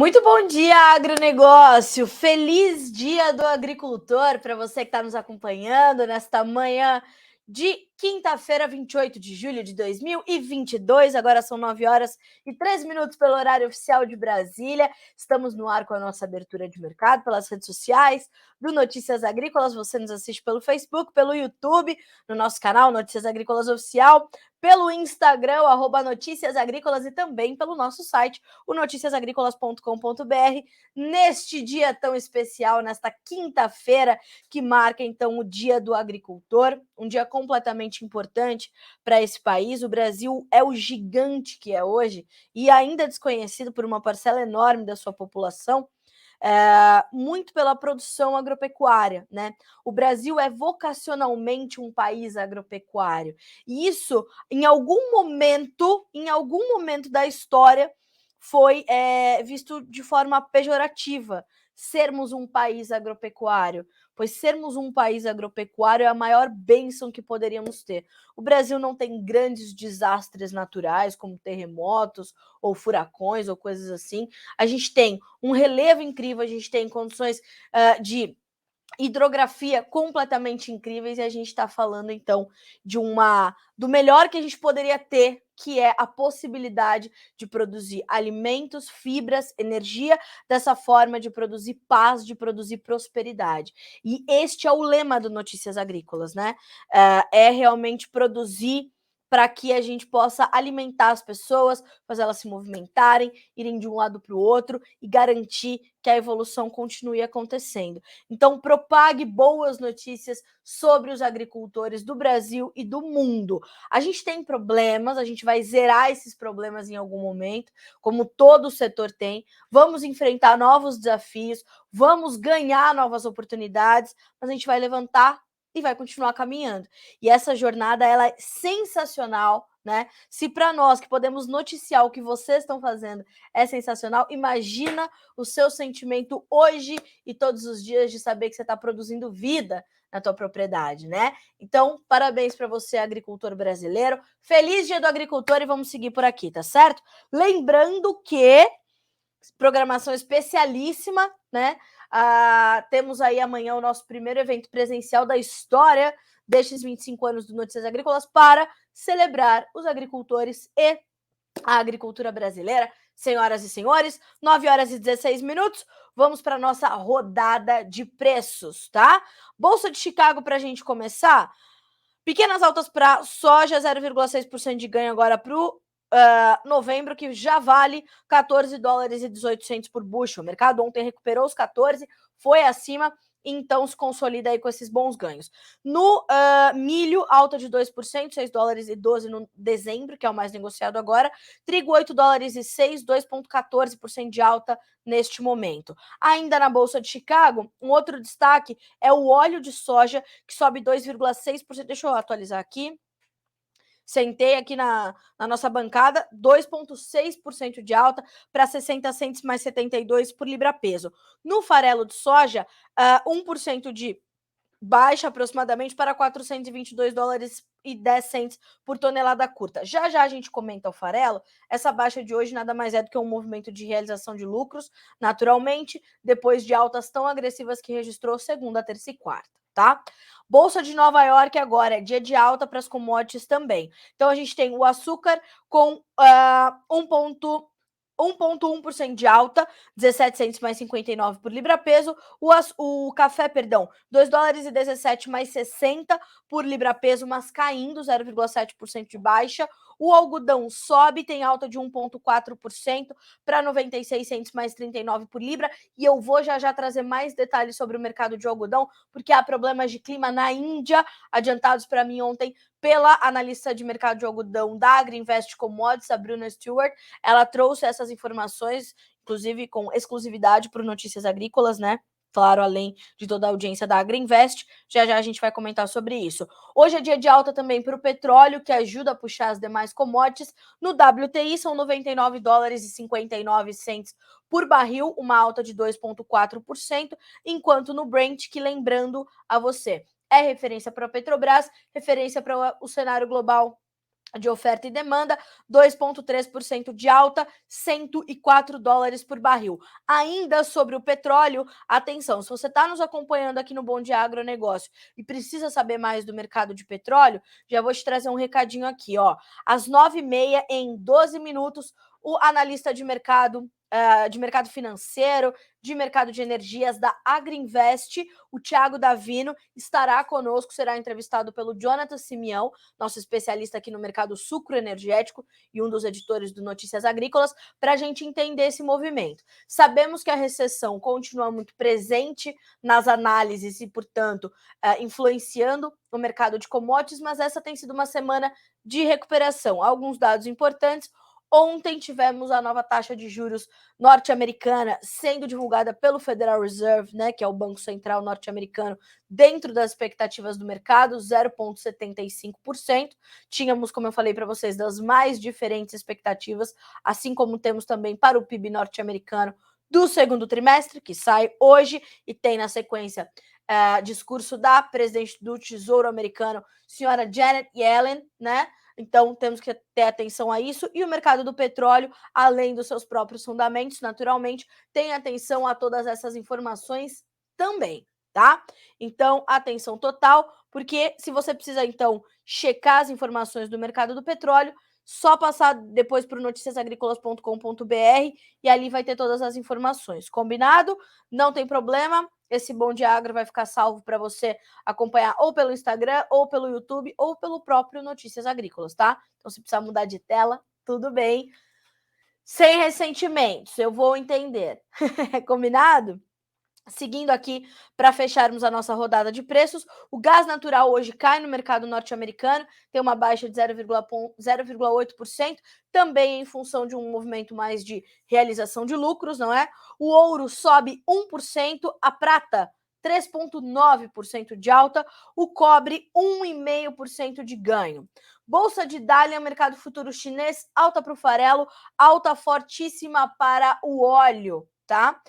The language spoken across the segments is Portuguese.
Muito bom dia, agronegócio! Feliz Dia do Agricultor para você que está nos acompanhando nesta manhã de quinta-feira, 28 de julho de 2022. Agora são 9 horas e 3 minutos pelo horário oficial de Brasília. Estamos no ar com a nossa abertura de mercado pelas redes sociais do Notícias Agrícolas. Você nos assiste pelo Facebook, pelo YouTube, no nosso canal Notícias Agrícolas Oficial, pelo Instagram, @Notícias Agrícolas e também pelo nosso site, o noticiasagricolas.com.br, neste dia tão especial, nesta quinta-feira, que marca então o Dia do Agricultor, um dia completamente importante para esse país. O Brasil é o gigante que é hoje e ainda desconhecido por uma parcela enorme da sua população, muito pela produção agropecuária, né? O Brasil é vocacionalmente um país agropecuário. E isso, em algum momento da história, foi visto de forma pejorativa, sermos um país agropecuário, pois sermos um país agropecuário é a maior bênção que poderíamos ter. O Brasil não tem grandes desastres naturais, como terremotos ou furacões ou coisas assim. A gente tem um relevo incrível, a gente tem condições de hidrografia completamente incríveis e a gente está falando então do melhor que a gente poderia ter, que é a possibilidade de produzir alimentos, fibras, energia, dessa forma de produzir paz, de produzir prosperidade. E este é o lema do Notícias Agrícolas, né? É realmente produzir para que a gente possa alimentar as pessoas, fazer elas se movimentarem, irem de um lado para o outro e garantir que a evolução continue acontecendo. Então, propague boas notícias sobre os agricultores do Brasil e do mundo. A gente tem problemas, a gente vai zerar esses problemas em algum momento, como todo o setor tem. Vamos enfrentar novos desafios, vamos ganhar novas oportunidades, mas a gente vai levantar e vai continuar caminhando. E essa jornada, ela é sensacional, né? Se para nós que podemos noticiar o que vocês estão fazendo é sensacional, imagina o seu sentimento hoje e todos os dias de saber que você está produzindo vida na tua propriedade, né? Então, parabéns para você, agricultor brasileiro. Feliz Dia do Agricultor e vamos seguir por aqui, tá certo? Lembrando que programação especialíssima, né? Temos aí amanhã o nosso primeiro evento presencial da história destes 25 anos do Notícias Agrícolas para celebrar os agricultores e a agricultura brasileira. Senhoras e senhores, 9 horas e 16 minutos, vamos para a nossa rodada de preços, tá? Bolsa de Chicago para a gente começar. Pequenas altas para soja, 0,6% de ganho agora para o novembro, que já vale 14 dólares e 18 centos por bushel. O mercado ontem recuperou os 14, foi acima, então se consolida aí com esses bons ganhos. No milho, alta de 2%, 6 dólares e 12 no dezembro, que é o mais negociado agora. Trigo, 8 dólares e 6, 2,14% de alta neste momento. Ainda na Bolsa de Chicago, um outro destaque é o óleo de soja, que sobe 2,6%. Deixa eu atualizar aqui. Sentei aqui na nossa bancada, 2,6% de alta para 60 centos mais 72 por libra-peso. No farelo de soja, 1% de baixa aproximadamente para 422 dólares e 10 centos por tonelada curta. Já já a gente comenta o farelo. Essa baixa de hoje nada mais é do que um movimento de realização de lucros, naturalmente, depois de altas tão agressivas que registrou segunda, terça e quarta, tá? Bolsa de Nova York agora é dia de alta para as commodities também. Então a gente tem o açúcar com 1,1% de alta, 17 centos mais 59 por libra-peso. O café, perdão, 2 dólares e 17 mais 60 por libra-peso, mas caindo 0,7% de baixa. O algodão sobe, tem alta de 1,4% para 96 centos mais 39 por libra. E eu vou já já trazer mais detalhes sobre o mercado de algodão, porque há problemas de clima na Índia, adiantados para mim ontem pela analista de mercado de algodão da Agriinvest Commodities, a Bruna Stewart. Ela trouxe essas informações, inclusive com exclusividade para o Notícias Agrícolas, né? Claro, além de toda a audiência da Agriinvest. Já já a gente vai comentar sobre isso. Hoje é dia de alta também para o petróleo, que ajuda a puxar as demais commodities. No WTI são 99 dólares e 59 centos por barril, uma alta de 2,4%, enquanto no Brent, que lembrando a você, é referência para a Petrobras, referência para o cenário global de oferta e demanda, 2,3% de alta, $104 por barril. Ainda sobre o petróleo, atenção, se você está nos acompanhando aqui no Bom Dia Agronegócio e precisa saber mais do mercado de petróleo, já vou te trazer um recadinho aqui, ó. Às 9h30, em 12 minutos, o analista de mercado financeiro, de mercado de energias da Agrinvest, o Thiago Davino, estará conosco, será entrevistado pelo Jonathan Simeão, nosso especialista aqui no mercado sucroenergético e um dos editores do Notícias Agrícolas, para a gente entender esse movimento. Sabemos que a recessão continua muito presente nas análises e, portanto, influenciando o mercado de commodities, mas essa tem sido uma semana de recuperação. Alguns dados importantes. Ontem tivemos a nova taxa de juros norte-americana sendo divulgada pelo Federal Reserve, né, que é o Banco Central norte-americano, dentro das expectativas do mercado, 0,75%. Tínhamos, como eu falei para vocês, das mais diferentes expectativas, assim como temos também para o PIB norte-americano do segundo trimestre, que sai hoje, e tem na sequência discurso da presidente do Tesouro americano, senhora Janet Yellen, né? Então, temos que ter atenção a isso. E o mercado do petróleo, além dos seus próprios fundamentos, naturalmente, tem atenção a todas essas informações também, tá? Então, atenção total, porque se você precisa, então, checar as informações do mercado do petróleo, só passar depois para o noticiasagricolas.com.br e ali vai ter todas as informações. Combinado? Não tem problema. Esse Bom Dia Agro vai ficar salvo para você acompanhar ou pelo Instagram, ou pelo YouTube, ou pelo próprio Notícias Agrícolas, tá? Então, se precisar mudar de tela, tudo bem. Sem ressentimentos, eu vou entender. Combinado? Seguindo aqui, para fecharmos a nossa rodada de preços, o gás natural hoje cai no mercado norte-americano, tem uma baixa de 0,8%, também em função de um movimento mais de realização de lucros, não é? O ouro sobe 1%, a prata 3,9% de alta, o cobre 1,5% de ganho. Bolsa de Dalian, mercado futuro chinês, alta para o farelo, alta fortíssima para o óleo, tá?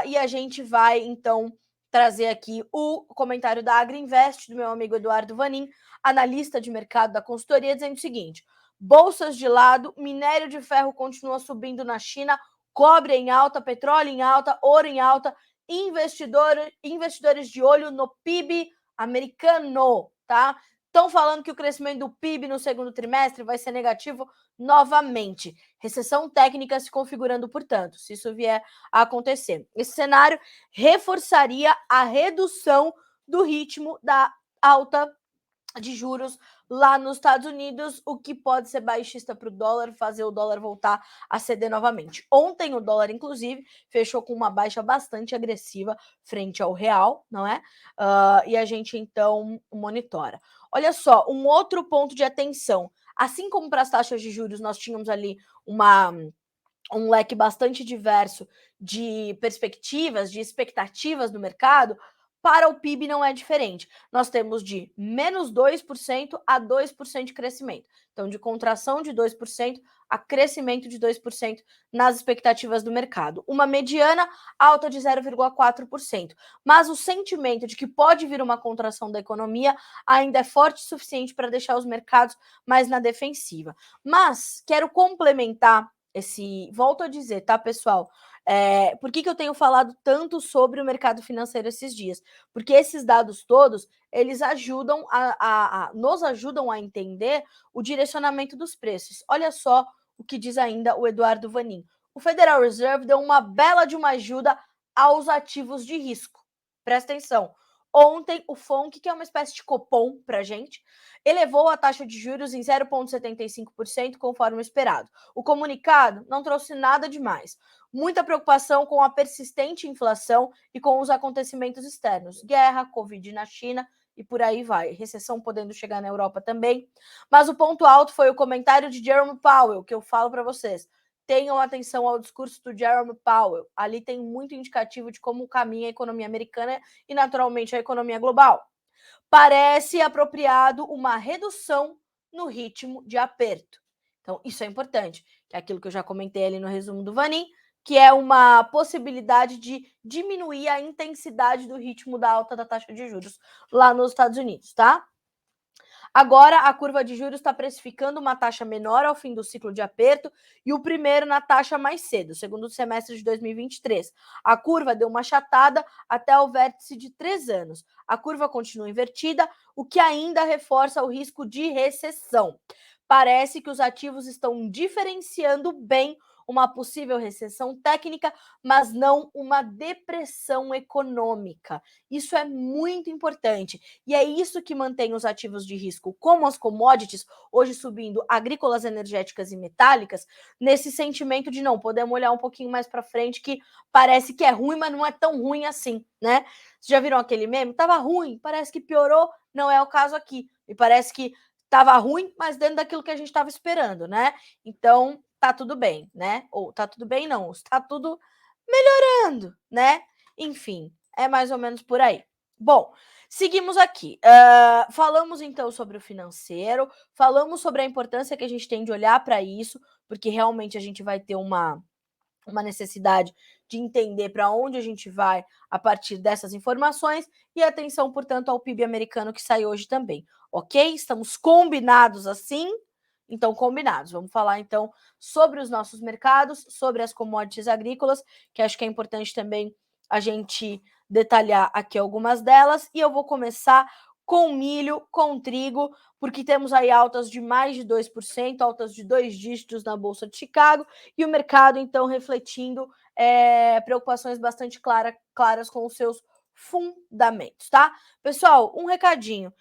E a gente vai, então, trazer aqui o comentário da Agrinvest, do meu amigo Eduardo Vanin, analista de mercado da consultoria, dizendo o seguinte: bolsas de lado, minério de ferro continua subindo na China, cobre em alta, petróleo em alta, ouro em alta, investidores de olho no PIB americano, tá? Estão falando que o crescimento do PIB no segundo trimestre vai ser negativo novamente. Recessão técnica se configurando, portanto, se isso vier a acontecer. Esse cenário reforçaria a redução do ritmo da alta de juros lá nos Estados Unidos, o que pode ser baixista para o dólar, fazer o dólar voltar a ceder novamente. Ontem o dólar, inclusive, fechou com uma baixa bastante agressiva frente ao real, não é? E a gente, então, monitora. Olha só, um outro ponto de atenção. Assim como para as taxas de juros, nós tínhamos ali um leque bastante diverso de perspectivas, de expectativas do mercado, para o PIB não é diferente. Nós temos de menos 2% a 2% de crescimento. Então, de contração de 2% a crescimento de 2% nas expectativas do mercado. Uma mediana alta de 0,4%. Mas o sentimento de que pode vir uma contração da economia ainda é forte o suficiente para deixar os mercados mais na defensiva. Mas quero complementar volto a dizer, tá, pessoal? Por que eu tenho falado tanto sobre o mercado financeiro esses dias? Porque esses dados todos, eles ajudam nos ajudam a entender o direcionamento dos preços. Olha só o que diz ainda o Eduardo Vanin. O Federal Reserve deu uma bela de uma ajuda aos ativos de risco. Presta atenção. Ontem, o FONC, que é uma espécie de Copom para a gente, elevou a taxa de juros em 0,75%, conforme esperado. O comunicado não trouxe nada demais. Muita preocupação com a persistente inflação e com os acontecimentos externos. Guerra, Covid na China e por aí vai. Recessão podendo chegar na Europa também. Mas o ponto alto foi o comentário de Jerome Powell, que eu falo para vocês. Tenham atenção ao discurso do Jerome Powell. Ali tem muito indicativo de como caminha a economia americana e, naturalmente, a economia global. Parece apropriado uma redução no ritmo de aperto. Então, isso é importante, que é aquilo que eu já comentei ali no resumo do Vanin, que é uma possibilidade de diminuir a intensidade do ritmo da alta da taxa de juros lá nos Estados Unidos, tá? Agora, a curva de juros está precificando uma taxa menor ao fim do ciclo de aperto e o primeiro na taxa mais cedo, segundo semestre de 2023. A curva deu uma achatada até o vértice de 3 anos. A curva continua invertida, o que ainda reforça o risco de recessão. Parece que os ativos estão diferenciando bem uma possível recessão técnica, mas não uma depressão econômica. Isso é muito importante. E é isso que mantém os ativos de risco, como as commodities, hoje subindo, agrícolas, energéticas e metálicas, nesse sentimento de não, podemos olhar um pouquinho mais para frente, que parece que é ruim, mas não é tão ruim assim, né? Vocês já viram aquele meme? Tava ruim, parece que piorou, não é o caso aqui. E parece que tava ruim, mas dentro daquilo que a gente estava esperando, né? Então, tá tudo bem, né? Ou tá tudo bem, não, está tudo melhorando, né? Enfim, é mais ou menos por aí. Bom, seguimos aqui. Falamos então sobre o financeiro, falamos sobre a importância que a gente tem de olhar para isso, porque realmente a gente vai ter uma necessidade de entender para onde a gente vai a partir dessas informações, e atenção, portanto, ao PIB americano que sai hoje também, ok? Estamos combinados assim? Então, combinados. Vamos falar então sobre os nossos mercados, sobre as commodities agrícolas, que acho que é importante também a gente detalhar aqui algumas delas, e eu vou começar com milho, com trigo, porque temos aí altas de mais de 2%, altas de 2 dígitos na Bolsa de Chicago, e o mercado, então, refletindo preocupações bastante claras com os seus fundamentos, tá? Pessoal, um recadinho.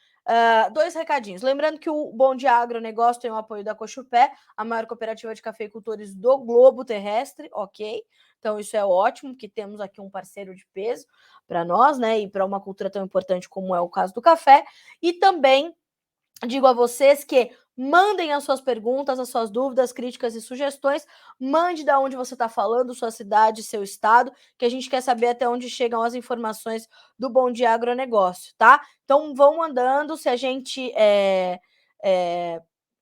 2 recadinhos. Lembrando que o Bom Dia Agronegócio tem o apoio da Cochupé, a maior cooperativa de cafeicultores do globo terrestre, ok? Então isso é ótimo, que temos aqui um parceiro de peso para nós, né? E para uma cultura tão importante como é o caso do café. E também digo a vocês que mandem as suas perguntas, as suas dúvidas, críticas e sugestões. Mande de onde você está falando, sua cidade, seu estado, que a gente quer saber até onde chegam as informações do Bom Dia Agronegócio, tá? Então vão mandando, se a gente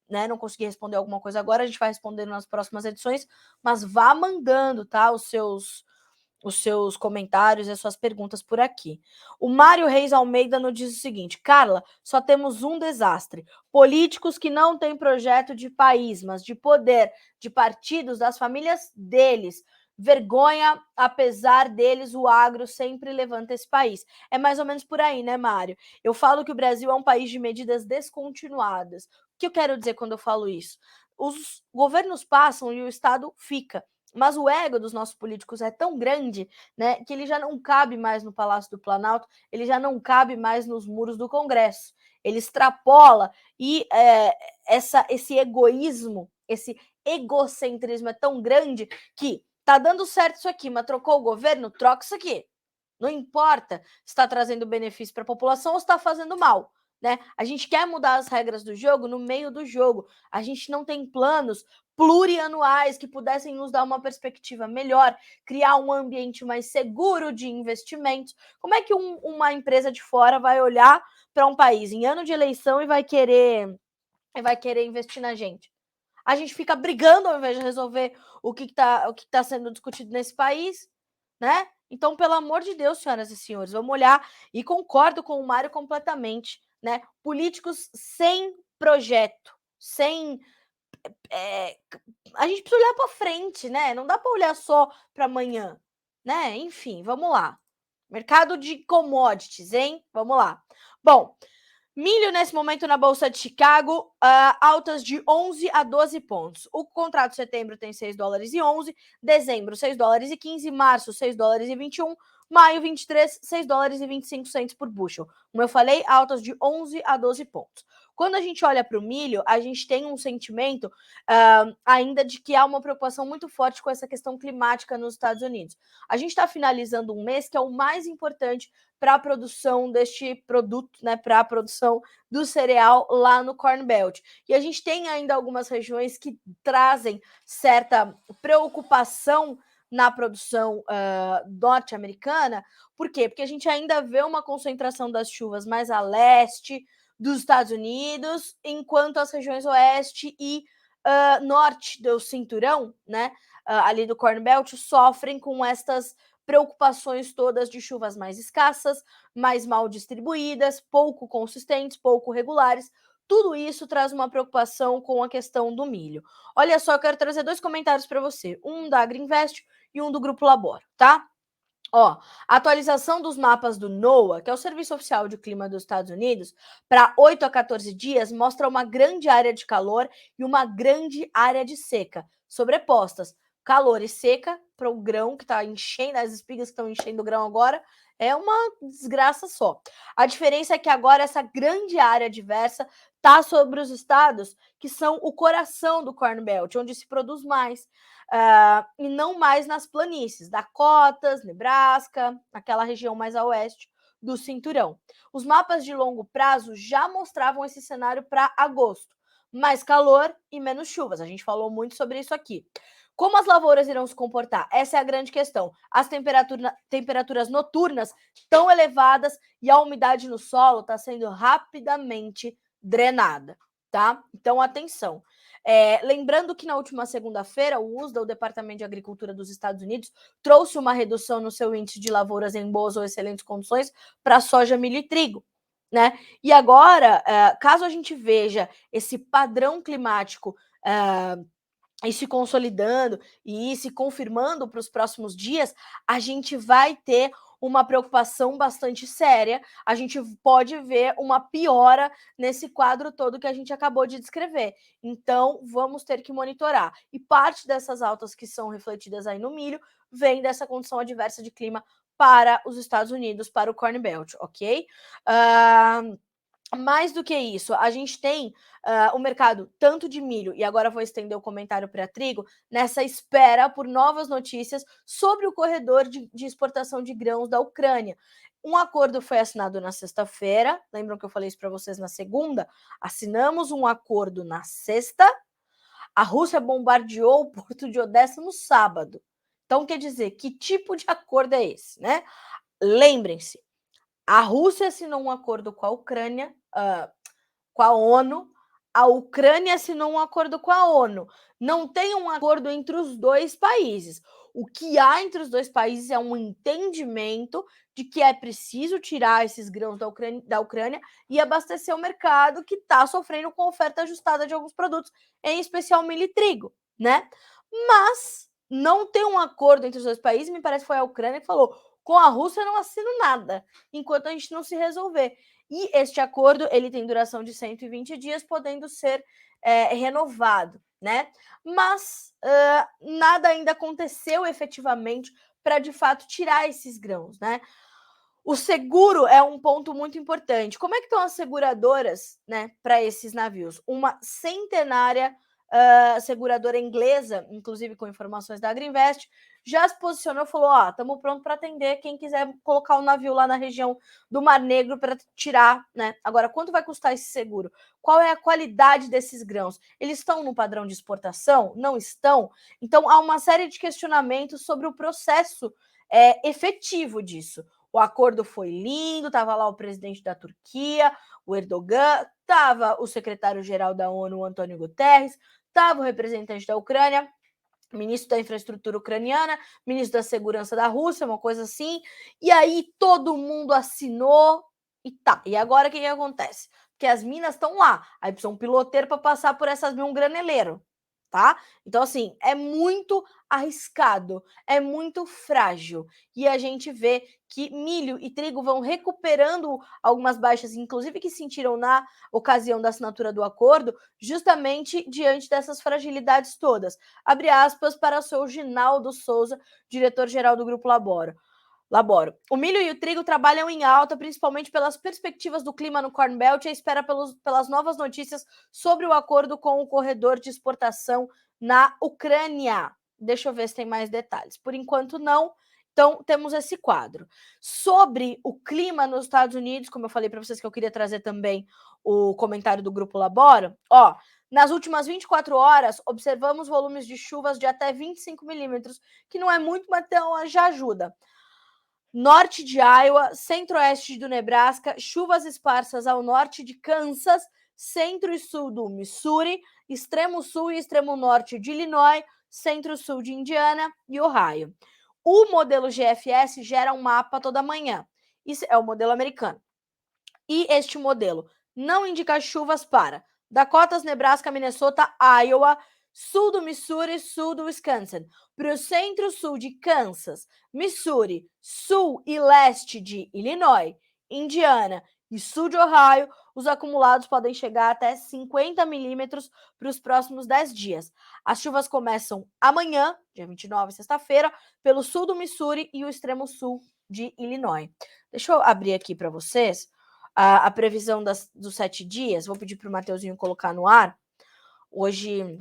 né, não conseguir responder alguma coisa agora, a gente vai responder nas próximas edições, mas vá mandando, tá? Os seus comentários e as suas perguntas por aqui. O Mário Reis Almeida nos diz o seguinte: Carla, só temos um desastre. Políticos que não têm projeto de país, mas de poder, de partidos, das famílias deles. Vergonha, apesar deles, o agro sempre levanta esse país. É mais ou menos por aí, né, Mário? Eu falo que o Brasil é um país de medidas descontinuadas. O que eu quero dizer quando eu falo isso? Os governos passam e o Estado fica. Mas o ego dos nossos políticos é tão grande, né, que ele já não cabe mais no Palácio do Planalto, ele já não cabe mais nos muros do Congresso. Ele extrapola e esse egoísmo, esse egocentrismo é tão grande que tá dando certo isso aqui, mas trocou o governo, troca isso aqui. Não importa se está trazendo benefício para a população ou se está fazendo mal. Né? A gente quer mudar as regras do jogo no meio do jogo. A gente não tem planos plurianuais que pudessem nos dar uma perspectiva melhor, criar um ambiente mais seguro de investimentos. Como é que uma empresa de fora vai olhar para um país em ano de eleição e vai querer investir na gente? A gente fica brigando ao invés de resolver o que tá sendo discutido nesse país, né? Então, pelo amor de Deus, senhoras e senhores, vamos olhar, e concordo com o Mário completamente, né? Políticos sem projeto, sem a gente precisa olhar para frente, né? Não dá para olhar só para amanhã, né? Enfim, vamos lá. Mercado de commodities, hein? Vamos lá. Bom, milho nesse momento na Bolsa de Chicago, altas de 11 a 12 pontos. O contrato de setembro tem 6 dólares e 11, dezembro 6 dólares e 15, março 6 dólares e 21, maio 23, 6 dólares e 25 centos por bushel. Como eu falei, altas de 11 a 12 pontos. Quando a gente olha para o milho, a gente tem um sentimento ainda de que há uma preocupação muito forte com essa questão climática nos Estados Unidos. A gente está finalizando um mês que é o mais importante para a produção deste produto, né, para a produção do cereal lá no Corn Belt. E a gente tem ainda algumas regiões que trazem certa preocupação na produção norte-americana. Por quê? Porque a gente ainda vê uma concentração das chuvas mais a leste dos Estados Unidos, enquanto as regiões oeste e norte do cinturão, né, ali do Corn Belt, sofrem com estas preocupações todas de chuvas mais escassas, mais mal distribuídas, pouco consistentes, pouco regulares. tudo isso traz uma preocupação com a questão do milho. Olha só, eu quero trazer 2 comentários para você, um da Agriinvest e um do Grupo Labora, tá? Ó, a atualização dos mapas do NOAA, que é o Serviço Oficial de Clima dos Estados Unidos, para 8 a 14 dias, mostra uma grande área de calor e uma grande área de seca, sobrepostas. Calor e seca para o grão que está enchendo, as espigas que estão enchendo o grão agora, é uma desgraça só. A diferença é que agora essa grande área diversa está sobre os estados que são o coração do Corn Belt, onde se produz mais. E não mais nas planícies, Dakotas, Nebraska, aquela região mais a oeste do cinturão. Os mapas de longo prazo já mostravam esse cenário para agosto, mais calor e menos chuvas. A gente falou muito sobre isso aqui. Como as lavouras irão se comportar? Essa é a grande questão. As temperaturas noturnas estão elevadas e a umidade no solo está sendo rapidamente drenada, tá? Então, atenção. Lembrando que na última segunda-feira, o USDA, o Departamento de Agricultura dos Estados Unidos, trouxe uma redução no seu índice de lavouras em boas ou excelentes condições para soja, milho e trigo, né? E agora, caso a gente veja esse padrão climático e se consolidando e se confirmando para os próximos dias, a gente vai ter uma preocupação bastante séria, a gente pode ver uma piora nesse quadro todo que a gente acabou de descrever. Então, vamos ter que monitorar. E parte dessas altas que são refletidas aí no milho vem dessa condição adversa de clima para os Estados Unidos, para o Corn Belt, ok? Mais do que isso, a gente tem o mercado tanto de milho, e agora vou estender o comentário para trigo, nessa espera por novas notícias sobre o corredor de exportação de grãos da Ucrânia. Um acordo foi assinado na sexta-feira, lembram que eu falei isso para vocês na segunda? Assinamos um acordo na sexta, a Rússia bombardeou o porto de Odessa no sábado. Então, quer dizer, que tipo de acordo é esse, né? Lembrem-se, a Rússia assinou um acordo com a Ucrânia, com a ONU, a Ucrânia assinou um acordo com a ONU. Não tem um acordo entre os dois países. O que há entre os dois países é um entendimento de que é preciso tirar esses grãos da Ucrânia e abastecer o mercado que está sofrendo com oferta ajustada de alguns produtos, em especial milho e trigo, né? Mas não tem um acordo entre os dois países, me parece que foi a Ucrânia que falou: com a Rússia eu não assino nada, enquanto a gente não se resolver. E este acordo ele tem duração de 120 dias, podendo ser renovado, né? Mas nada ainda aconteceu efetivamente para, de fato, tirar esses grãos, né? O seguro é um ponto muito importante. Como é que estão as seguradoras, né, para esses navios? Uma centenária seguradora inglesa, inclusive com informações da Agriinvest, já se posicionou e falou: ó, estamos prontos para atender quem quiser colocar o navio lá na região do Mar Negro para tirar, né? Agora, quanto vai custar esse seguro? Qual é a qualidade desses grãos? Eles estão no padrão de exportação? Não estão? Então, há uma série de questionamentos sobre o processo efetivo disso. O acordo foi lindo, estava lá o presidente da Turquia, o Erdogan, estava o secretário-geral da ONU, o Antônio Guterres, estava o representante da Ucrânia, ministro da infraestrutura ucraniana, ministro da segurança da Rússia, uma coisa assim, e aí todo mundo assinou e tá. E agora o que acontece? Porque as minas estão lá, aí precisa um piloteiro para passar por essas minas, um graneleiro, tá? Então, assim, é muito arriscado, é muito frágil. E a gente vê que milho e trigo vão recuperando algumas baixas, inclusive que sentiram na ocasião da assinatura do acordo, justamente diante dessas fragilidades todas. Abre aspas para o seu Ginaldo Souza, diretor-geral do Grupo Laboro. O milho e o trigo trabalham em alta, principalmente pelas perspectivas do clima no Corn Belt e a espera pelas novas notícias sobre o acordo com o corredor de exportação na Ucrânia. Deixa eu ver se tem mais detalhes. Por enquanto, não. Então, temos esse quadro. Sobre o clima nos Estados Unidos, como eu falei para vocês que eu queria trazer também o comentário do Grupo Laboro, ó, nas últimas 24 horas, observamos volumes de chuvas de até 25 milímetros, que não é muito, mas então já ajuda. Norte de Iowa, centro-oeste do Nebraska, chuvas esparsas ao norte de Kansas, centro e sul do Missouri, extremo sul e extremo norte de Illinois, centro-sul de Indiana e Ohio. O modelo GFS gera um mapa toda manhã. Isso é o modelo americano. E este modelo não indica chuvas para Dakotas, Nebraska, Minnesota, Iowa, sul do Missouri, sul do Wisconsin. Para o centro-sul de Kansas, Missouri, sul e leste de Illinois, Indiana e sul de Ohio, os acumulados podem chegar até 50 milímetros para os próximos 10 dias. As chuvas começam amanhã, dia 29, sexta-feira, pelo sul do Missouri e o extremo sul de Illinois. Deixa eu abrir aqui para vocês a previsão dos 7 dias. Vou pedir para o Mateuzinho colocar no ar. Hoje,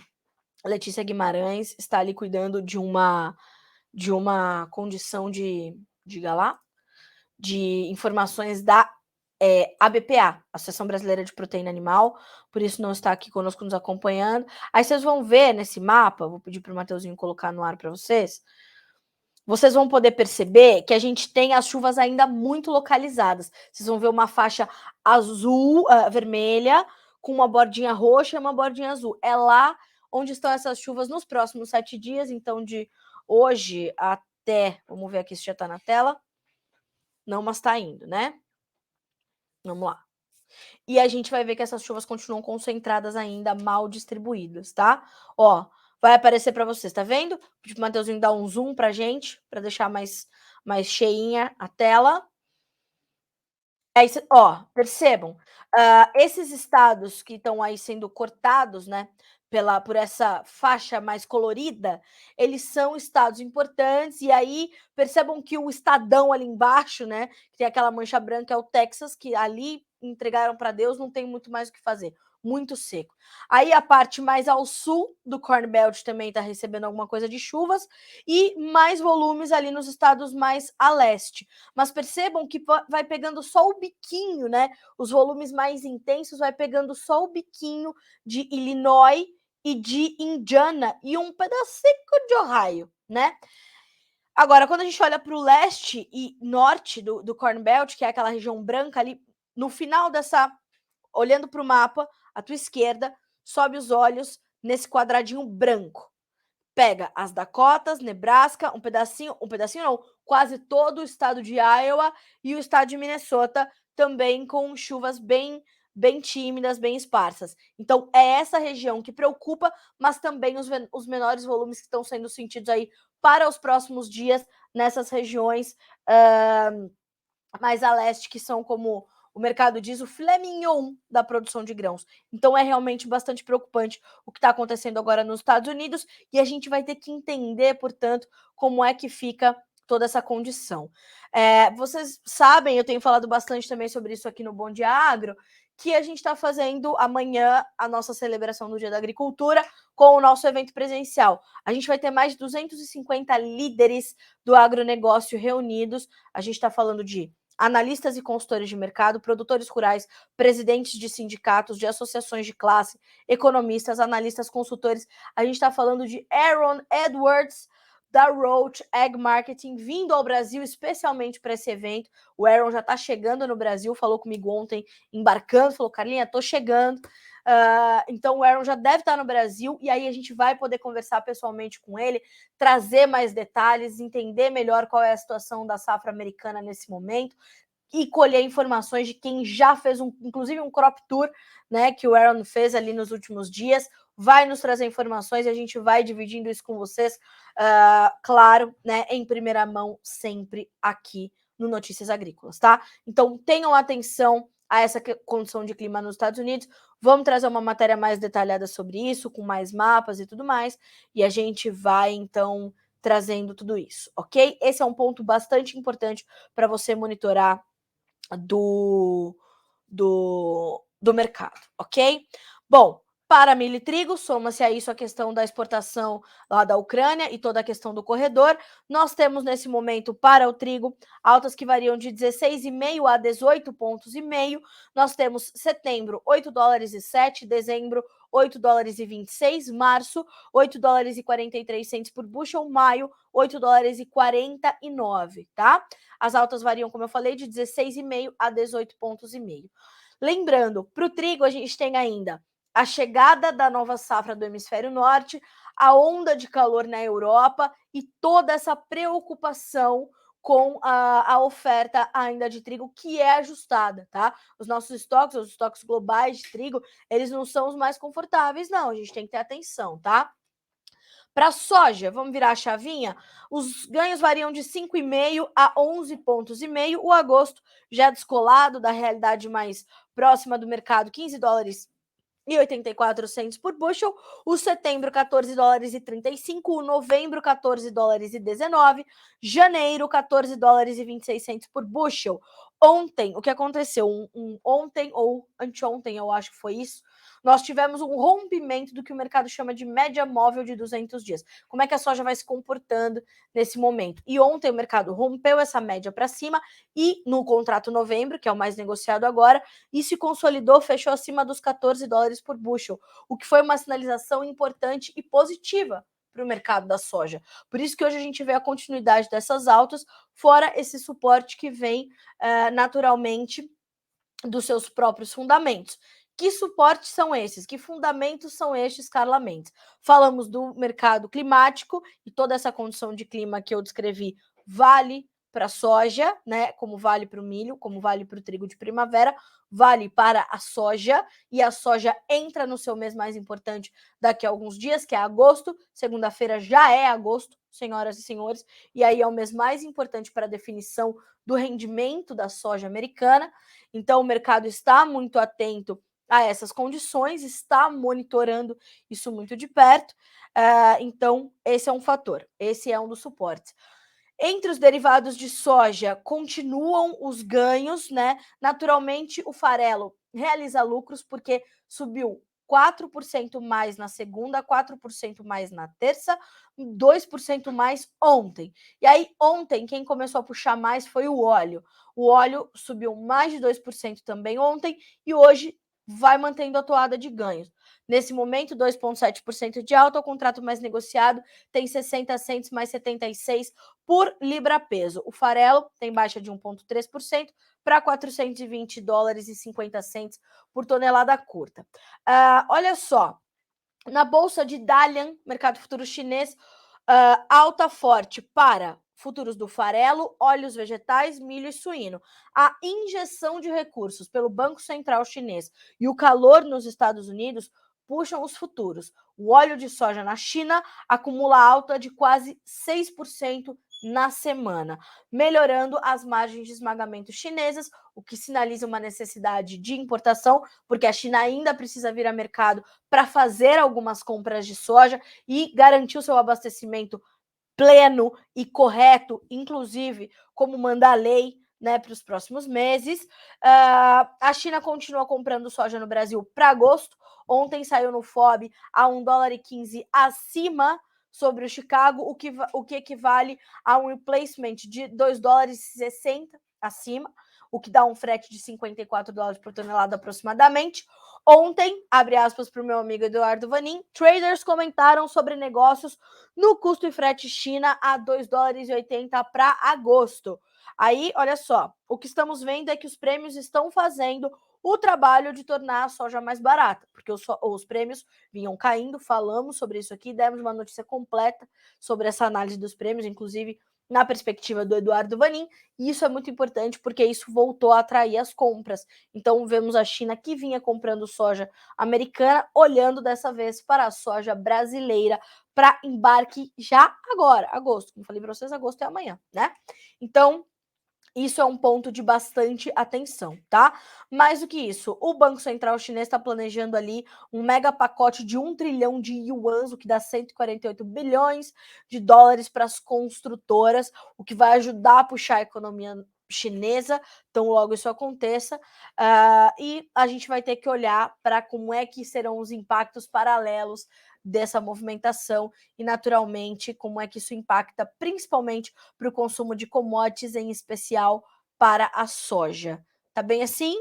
Letícia Guimarães está ali cuidando de uma condição de informações da ABPA, Associação Brasileira de Proteína Animal, por isso não está aqui conosco nos acompanhando. Aí vocês vão ver nesse mapa, vou pedir para o Mateuzinho colocar no ar para vocês, vocês vão poder perceber que a gente tem as chuvas ainda muito localizadas. Vocês vão ver uma faixa azul, vermelha, com uma bordinha roxa e uma bordinha azul. É lá onde estão essas chuvas nos próximos 7 dias, então de hoje até, vamos ver aqui se já está na tela. Não, mas está indo, né? Vamos lá. E a gente vai ver que essas chuvas continuam concentradas ainda, mal distribuídas, tá? Ó, vai aparecer para vocês, tá vendo? O Mateuzinho dá um zoom pra gente, para deixar mais cheinha a tela. Ó, percebam, esses estados que estão aí sendo cortados, né, por essa faixa mais colorida, eles são estados importantes, e aí percebam que o estadão ali embaixo, né, que tem aquela mancha branca, é o Texas, que ali entregaram para Deus, não tem muito mais o que fazer, muito seco. Aí a parte mais ao sul do Corn Belt também está recebendo alguma coisa de chuvas, e mais volumes ali nos estados mais a leste. Mas percebam que vai pegando só o biquinho, né? Os volumes mais intensos vai pegando só o biquinho de Illinois e de Indiana e um pedacinho de Ohio, né? Agora, quando a gente olha para o leste e norte do Corn Belt, que é aquela região branca ali, no final dessa, olhando para o mapa, à tua esquerda, sobe os olhos nesse quadradinho branco. Pega as Dakotas, Nebraska, um pedacinho não, quase todo o estado de Iowa e o estado de Minnesota, também com chuvas bem tímidas, bem esparsas. Então, é essa região que preocupa, mas também os menores volumes que estão sendo sentidos aí para os próximos dias nessas regiões mais a leste, que são, como o mercado diz, o filé mignon da produção de grãos. Então é realmente bastante preocupante o que está acontecendo agora nos Estados Unidos, e a gente vai ter que entender, portanto, como é que fica toda essa condição. Vocês sabem, eu tenho falado bastante também sobre isso aqui no Bom Dia Agro, que a gente está fazendo amanhã a nossa celebração do Dia da Agricultura com o nosso evento presencial. A gente vai ter mais de 250 líderes do agronegócio reunidos. A gente está falando de analistas e consultores de mercado, produtores rurais, presidentes de sindicatos, de associações de classe, economistas, analistas, consultores. A gente está falando de Aaron Edwards, da Roach Ag Marketing, vindo ao Brasil especialmente para esse evento. O Aaron já está chegando no Brasil, falou comigo ontem, embarcando, falou, Carlinha, estou chegando. Então o Aaron já deve estar no Brasil, e aí a gente vai poder conversar pessoalmente com ele, trazer mais detalhes, entender melhor qual é a situação da safra americana nesse momento e colher informações de quem já fez inclusive um crop tour, né, que o Aaron fez ali nos últimos dias, vai nos trazer informações e a gente vai dividindo isso com vocês, claro, né, em primeira mão, sempre aqui no Notícias Agrícolas, tá? Então tenham atenção a essa condição de clima nos Estados Unidos. Vamos trazer uma matéria mais detalhada sobre isso, com mais mapas e tudo mais, e a gente vai, então, trazendo tudo isso, ok? Esse é um ponto bastante importante para você monitorar do mercado, ok? Bom, para milho e trigo, soma-se a isso a questão da exportação lá da Ucrânia e toda a questão do corredor. Nós temos nesse momento para o trigo altas que variam de 16,5 a 18,5 pontos. Nós temos setembro 8 dólares e 7, dezembro 8 dólares e 26, março 8 dólares e 43 centos por bushel, maio 8 dólares e 49, tá? As altas variam, como eu falei, de 16,5 a 18,5 pontos. Lembrando, para o trigo a gente tem ainda a chegada da nova safra do hemisfério norte, a onda de calor na Europa e toda essa preocupação com a oferta ainda de trigo, que é ajustada, tá? Os estoques globais de trigo, eles não são os mais confortáveis, não. A gente tem que ter atenção, tá? Para a soja, vamos virar a chavinha? Os ganhos variam de 5,5 a 11,5 pontos. O agosto já descolado da realidade mais próxima do mercado, 15 dólares e 84 cents por bushel, o setembro 14 dólares e 35, o novembro 14 dólares e 19, janeiro 14 dólares e 26 cents por bushel. Ontem, o que aconteceu? Ontem ou anteontem, eu acho que foi isso, nós tivemos um rompimento do que o mercado chama de média móvel de 200 dias. Como é que a soja vai se comportando nesse momento? E ontem o mercado rompeu essa média para cima e no contrato novembro, que é o mais negociado agora, e se consolidou, fechou acima dos 14 dólares por bushel, o que foi uma sinalização importante e positiva para o mercado da soja. Por isso que hoje a gente vê a continuidade dessas altas, fora esse suporte que vem naturalmente dos seus próprios fundamentos. Que suportes são esses? Que fundamentos são estes, Carla Mendes? Falamos do mercado climático e toda essa condição de clima que eu descrevi vale para a soja, né? Como vale para o milho, como vale para o trigo de primavera, vale para a soja, e a soja entra no seu mês mais importante daqui a alguns dias, que é agosto. Segunda-feira já é agosto, senhoras e senhores, e aí é o mês mais importante para a definição do rendimento da soja americana. Então, o mercado está muito atento a essas condições, está monitorando isso muito de perto. Então, esse é um fator, esse é um dos suportes. Entre os derivados de soja, continuam os ganhos, né? Naturalmente, o farelo realiza lucros porque subiu 4% mais na segunda, 4% mais na terça, 2% mais ontem. E aí, ontem, quem começou a puxar mais foi o óleo. O óleo subiu mais de 2% também ontem e hoje vai mantendo a toada de ganhos. Nesse momento, 2,7% de alta, o contrato mais negociado tem 60 cents mais 76 por libra-peso. O farelo tem baixa de 1,3% para 420 dólares e 50 cents por tonelada curta. Olha só, na bolsa de Dalian, mercado futuro chinês, alta forte para futuros do farelo, óleos vegetais, milho e suíno. A injeção de recursos pelo Banco Central chinês e o calor nos Estados Unidos puxam os futuros. O óleo de soja na China acumula alta de quase 6% na semana, melhorando as margens de esmagamento chinesas, o que sinaliza uma necessidade de importação, porque a China ainda precisa vir a mercado para fazer algumas compras de soja e garantir o seu abastecimento pleno e correto, inclusive como manda a lei, né, para os próximos meses. A China continua comprando soja no Brasil para agosto. Ontem saiu no FOB a 1 dólar e 15 acima sobre o Chicago, o que equivale a um replacement de 2 dólares e 60 acima, o que dá um frete de 54 dólares por tonelada aproximadamente. Ontem, abre aspas para o meu amigo Eduardo Vanin, traders comentaram sobre negócios no custo e frete China a 2 dólares e 80 para agosto. Aí, olha só, o que estamos vendo é que os prêmios estão fazendo o trabalho de tornar a soja mais barata, porque os prêmios vinham caindo, falamos sobre isso aqui, demos uma notícia completa sobre essa análise dos prêmios, inclusive na perspectiva do Eduardo Vanin, e isso é muito importante porque isso voltou a atrair as compras. Então vemos a China que vinha comprando soja americana, olhando dessa vez para a soja brasileira para embarque já agora, agosto. Como falei para vocês, agosto é amanhã, né? Então, isso é um ponto de bastante atenção, tá? Mais do que isso, o Banco Central chinês está planejando ali um mega pacote de 1 trilhão de yuans, o que dá 148 bilhões de dólares para as construtoras, o que vai ajudar a puxar a economia chinesa, então logo isso aconteça, e a gente vai ter que olhar para como é que serão os impactos paralelos dessa movimentação e, naturalmente, como é que isso impacta principalmente para o consumo de commodities, em especial para a soja. Tá bem assim?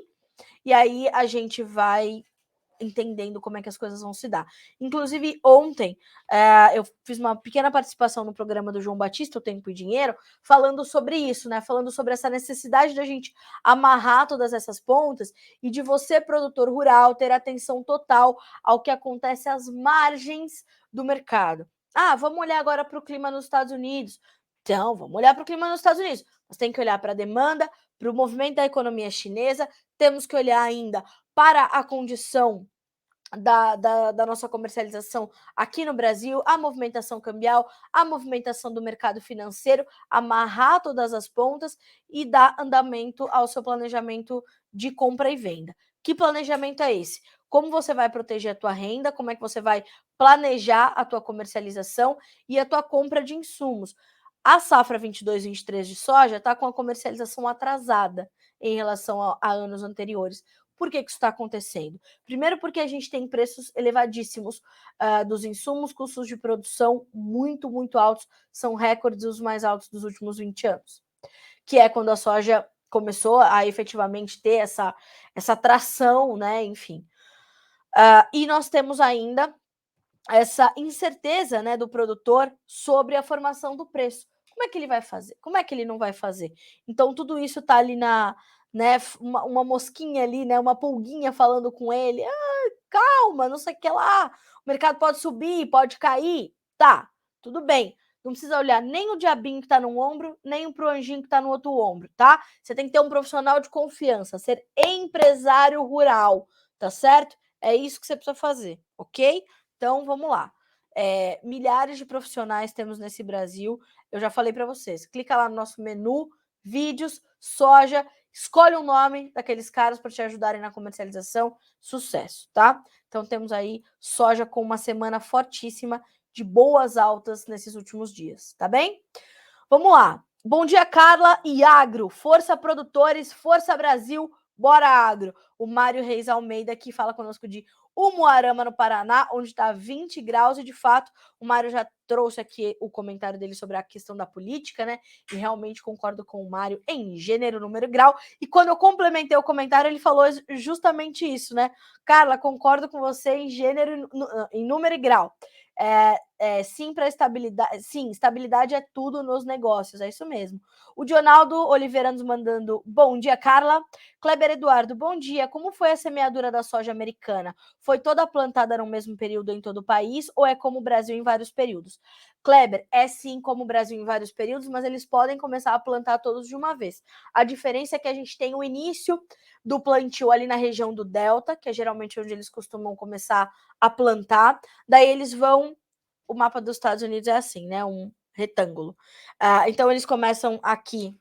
E aí a gente vai entendendo como é que as coisas vão se dar. Inclusive, ontem eu fiz uma pequena participação no programa do João Batista, O Tempo e Dinheiro, falando sobre isso, né? Falando sobre essa necessidade da gente amarrar todas essas pontas e de você, produtor rural, ter atenção total ao que acontece às margens do mercado. Vamos olhar agora para o clima nos Estados Unidos. Então, vamos olhar para o clima nos Estados Unidos. Nós temos que olhar para a demanda, para o movimento da economia chinesa, temos que olhar ainda para a condição da nossa comercialização aqui no Brasil, a movimentação cambial, a movimentação do mercado financeiro, amarrar todas as pontas e dar andamento ao seu planejamento de compra e venda. Que planejamento é esse? Como você vai proteger a tua renda, como é que você vai planejar a tua comercialização e a tua compra de insumos. A safra 22/23 de soja está com a comercialização atrasada em relação a anos anteriores. Por que isso está acontecendo? Primeiro porque a gente tem preços elevadíssimos dos insumos, custos de produção muito, muito altos, são recordes os mais altos dos últimos 20 anos, que é quando a soja começou a efetivamente ter essa tração, né, enfim. E nós temos ainda essa incerteza, né, do produtor sobre a formação do preço. Como é que ele vai fazer? Como é que ele não vai fazer? Então tudo isso está ali né, uma mosquinha ali, né, uma pulguinha falando com ele, calma, não sei o que lá, o mercado pode subir, pode cair, tá, tudo bem. Não precisa olhar nem o diabinho que está num ombro, nem pro anjinho que está no outro ombro, tá? Você tem que ter um profissional de confiança, ser empresário rural, tá certo? É isso que você precisa fazer, ok? Então, vamos lá. Milhares de profissionais temos nesse Brasil. Eu já falei para vocês. Clica lá no nosso menu, vídeos, soja, escolhe um nome daqueles caras para te ajudarem na comercialização. Sucesso, tá? Então, temos aí soja com uma semana fortíssima de boas altas nesses últimos dias, tá bem? Vamos lá. Bom dia, Carla e Agro. Força Produtores, Força Brasil, bora Agro. O Mário Reis Almeida aqui fala conosco de Umuarama, no Paraná, onde está 20 graus e, de fato, o Mário já trouxe aqui o comentário dele sobre a questão da política, né? E realmente concordo com o Mário em gênero, número e grau. E quando eu complementei o comentário, ele falou justamente isso, né? Carla, concordo com você em gênero, em número e grau. Sim, para estabilidade. Sim, estabilidade é tudo nos negócios, é isso mesmo. O Dionaldo Oliveira nos mandando bom dia, Carla. Kleber Eduardo, bom dia. Como foi a semeadura da soja americana? Foi toda plantada no mesmo período em todo o país ou é como o Brasil em vários períodos? Kleber, é sim como o Brasil em vários períodos, mas eles podem começar a plantar todos de uma vez. A diferença é que a gente tem o início do plantio ali na região do Delta, que é geralmente onde eles costumam começar a plantar. Daí eles vão. O mapa dos Estados Unidos é assim, né? Um retângulo. Então eles começam aqui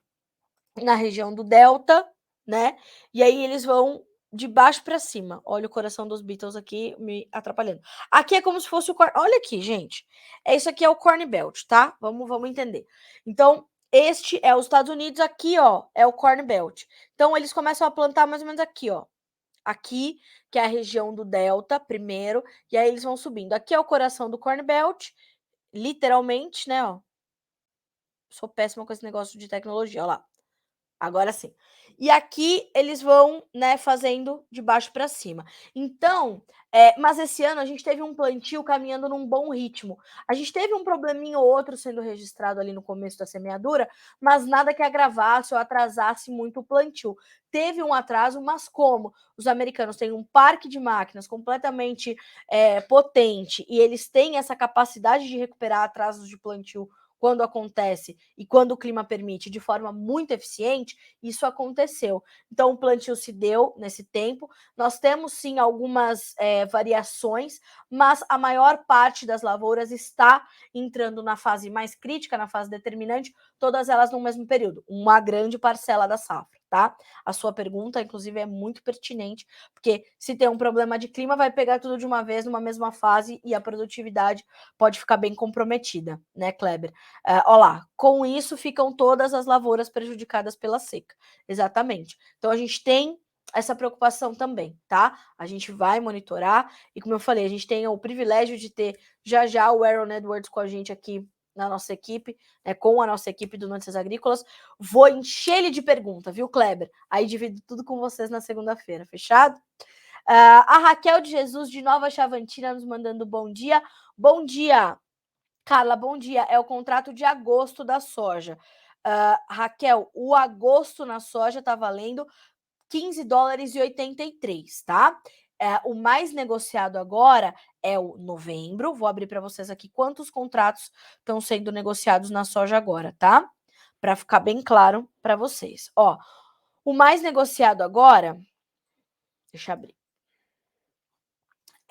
na região do Delta, né? E aí eles vão de baixo para cima. Olha o coração dos Beatles aqui me atrapalhando. Aqui é como se fosse o corn. Olha aqui, gente. Isso aqui é o Corn Belt, tá? Vamos entender. Então, este é os Estados Unidos, aqui, ó, é o Corn Belt. Então, eles começam a plantar mais ou menos aqui, ó. Aqui, que é a região do Delta, primeiro, e aí eles vão subindo. Aqui é o coração do Corn Belt, literalmente, né, ó. Sou péssima com esse negócio de tecnologia, ó lá. Agora sim. E aqui eles vão, né, fazendo de baixo para cima. Então, mas esse ano a gente teve um plantio caminhando num bom ritmo. A gente teve um probleminha ou outro sendo registrado ali no começo da semeadura, mas nada que agravasse ou atrasasse muito o plantio. Teve um atraso, mas como os americanos têm um parque de máquinas completamente potente e eles têm essa capacidade de recuperar atrasos de plantio quando acontece e quando o clima permite de forma muito eficiente, isso aconteceu. Então, o plantio se deu nesse tempo. Nós temos sim algumas variações, mas a maior parte das lavouras está entrando na fase mais crítica, na fase determinante, todas elas no mesmo período, uma grande parcela da safra, tá? A sua pergunta, inclusive, é muito pertinente, porque se tem um problema de clima, vai pegar tudo de uma vez numa mesma fase e a produtividade pode ficar bem comprometida, né, Kleber? Olha lá, com isso ficam todas as lavouras prejudicadas pela seca. Exatamente. Então a gente tem essa preocupação também, tá? A gente vai monitorar e, como eu falei, a gente tem o privilégio de ter já o Aaron Edwards com a gente aqui na nossa equipe, né, com a nossa equipe do Notícias Agrícolas. Vou encher ele de pergunta, viu, Kleber? Aí divido tudo com vocês na segunda-feira, fechado? A Raquel de Jesus, de Nova Chavantina, nos mandando bom dia. Bom dia, Carla, bom dia. É o contrato de agosto da soja. Raquel, o agosto na soja está valendo $15,83, tá? O mais negociado agora é o novembro. Vou abrir para vocês aqui quantos contratos estão sendo negociados na soja agora, tá? Para ficar bem claro para vocês. Ó, o mais negociado agora, deixa eu abrir,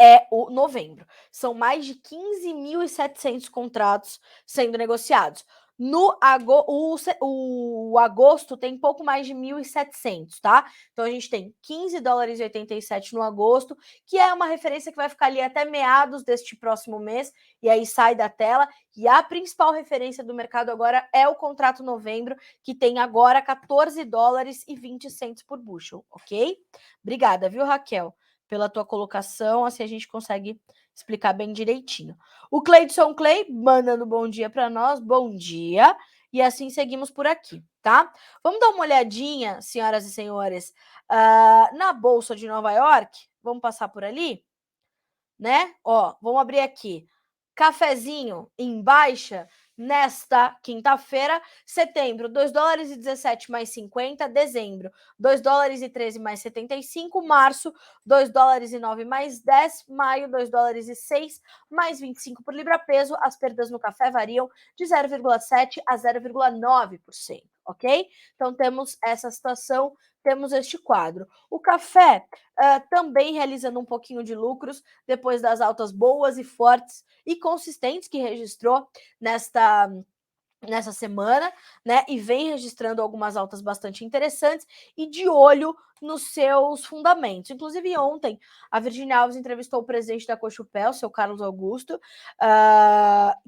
é o novembro. São mais de 15.700 contratos sendo negociados. O agosto tem pouco mais de 1.700, tá? Então a gente tem 15 dólares e 87 no agosto, que é uma referência que vai ficar ali até meados deste próximo mês, e aí sai da tela. E a principal referência do mercado agora é o contrato novembro, que tem agora 14 dólares e 20 centos por bushel, ok? Obrigada, viu, Raquel? Pela tua colocação, assim a gente consegue explicar bem direitinho. O Cleidson Clay mandando bom dia para nós, bom dia, e assim seguimos por aqui, tá? Vamos dar uma olhadinha, senhoras e senhores, na Bolsa de Nova York, vamos passar por ali, né? Ó, vamos abrir aqui, cafezinho em baixa, nesta quinta-feira, setembro, 2 dólares e 17 mais 50, dezembro, 2 dólares e 13 mais 75, março, 2 dólares e 9 mais 10, maio, 2 dólares e 6 mais 25 por libra-peso, as perdas no café variam de 0,7% a 0,9%, ok? Então temos essa situação, temos este quadro. O café também realizando um pouquinho de lucros, depois das altas boas e fortes e consistentes que registrou nessa semana, né? E vem registrando algumas altas bastante interessantes e de olho nos seus fundamentos. Inclusive, ontem, a Virginia Alves entrevistou o presidente da Cochupé, o seu Carlos Augusto,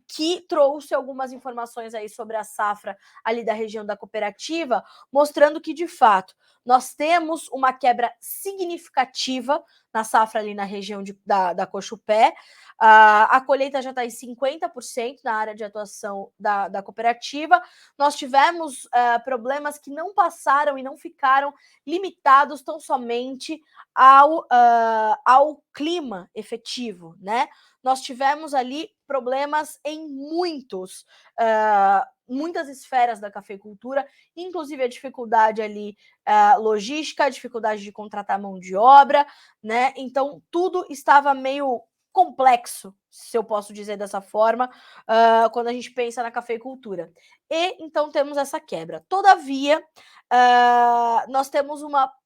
que trouxe algumas informações aí sobre a safra ali da região da cooperativa, mostrando que, de fato, nós temos uma quebra significativa na safra ali na região da Cochupé. A colheita já está em 50% na área de atuação da cooperativa. Nós tivemos problemas que não passaram e não ficaram limitados tão somente ao clima efetivo, né? Nós tivemos ali problemas em muitas esferas da cafeicultura, inclusive a dificuldade ali logística, a dificuldade de contratar mão de obra, né? Então, tudo estava meio complexo, se eu posso dizer dessa forma, quando a gente pensa na cafeicultura. E então temos essa quebra. Todavia, nós temos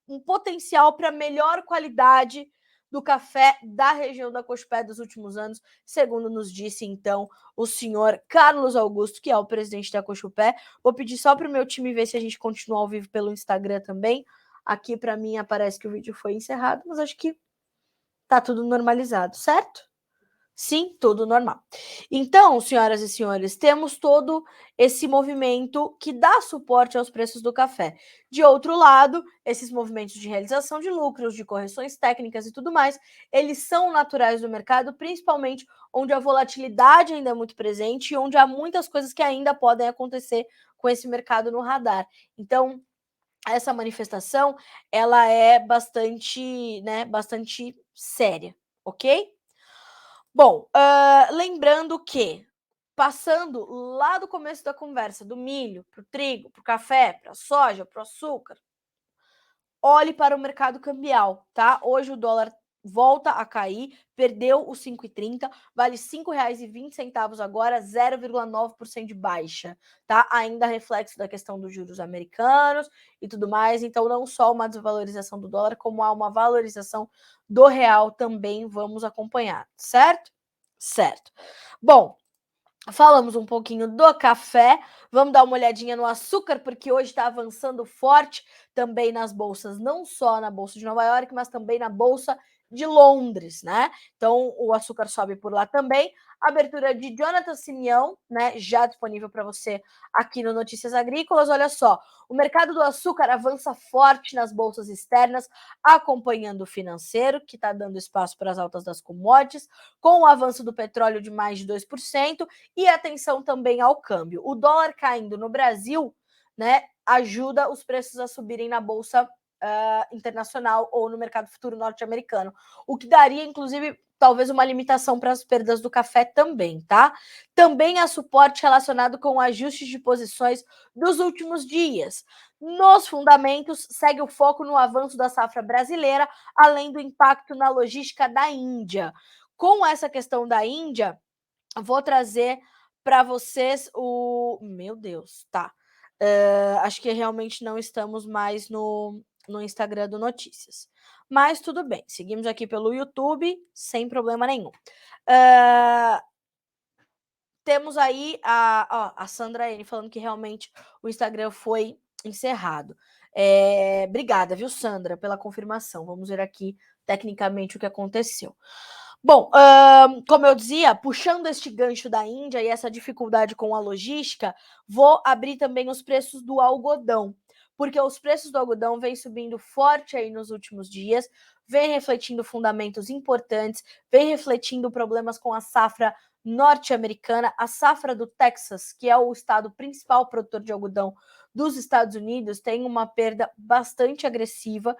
um potencial para melhor qualidade do café da região da Cochupé dos últimos anos, segundo nos disse, então, o senhor Carlos Augusto, que é o presidente da Cochupé. Vou pedir só para o meu time ver se a gente continua ao vivo pelo Instagram também. Aqui, para mim, aparece que o vídeo foi encerrado, mas acho que tá tudo normalizado, certo? Sim, tudo normal. Então, senhoras e senhores, temos todo esse movimento que dá suporte aos preços do café. De outro lado, esses movimentos de realização de lucros, de correções técnicas e tudo mais, eles são naturais do mercado, principalmente onde a volatilidade ainda é muito presente e onde há muitas coisas que ainda podem acontecer com esse mercado no radar. Então, essa manifestação, ela é bastante séria, ok? Bom, lembrando que, passando lá do começo da conversa, do milho para o trigo, para o café, para a soja, para o açúcar, olhe para o mercado cambial, tá? Hoje o dólar volta a cair, perdeu os 5,30, vale R$ 5,20 agora, 0,9% de baixa, tá? Ainda reflexo da questão dos juros americanos e tudo mais, então não só uma desvalorização do dólar, como há uma valorização do real também vamos acompanhar, certo? Certo. Bom, falamos um pouquinho do café, vamos dar uma olhadinha no açúcar, porque hoje está avançando forte também nas bolsas, não só na Bolsa de Nova York, mas também na Bolsa de Londres, né? Então o açúcar sobe por lá também. Abertura de Jonathan Simeão, né? Já disponível para você aqui no Notícias Agrícolas. Olha só, o mercado do açúcar avança forte nas bolsas externas, acompanhando o financeiro, que está dando espaço para as altas das commodities, com o avanço do petróleo de mais de 2%, e atenção também ao câmbio. O dólar caindo no Brasil, né, ajuda os preços a subirem na bolsa internacional ou no mercado futuro norte-americano, o que daria, inclusive, talvez uma limitação para as perdas do café também, tá? Também há suporte relacionado com ajustes de posições dos últimos dias. Nos fundamentos, segue o foco no avanço da safra brasileira, além do impacto na logística da Índia. Com essa questão da Índia, vou trazer para vocês o... Meu Deus, tá. Acho que realmente não estamos mais no Instagram do Notícias. Mas tudo bem, seguimos aqui pelo YouTube, sem problema nenhum. Temos aí a Sandra N falando que realmente o Instagram foi encerrado. Obrigada, viu, Sandra, pela confirmação. Vamos ver aqui tecnicamente o que aconteceu. Bom, como eu dizia, puxando este gancho da Índia e essa dificuldade com a logística, vou abrir também os preços do algodão, porque os preços do algodão vêm subindo forte aí nos últimos dias, vem refletindo fundamentos importantes, vem refletindo problemas com a safra norte-americana, a safra do Texas, que é o estado principal produtor de algodão dos Estados Unidos, tem uma perda bastante agressiva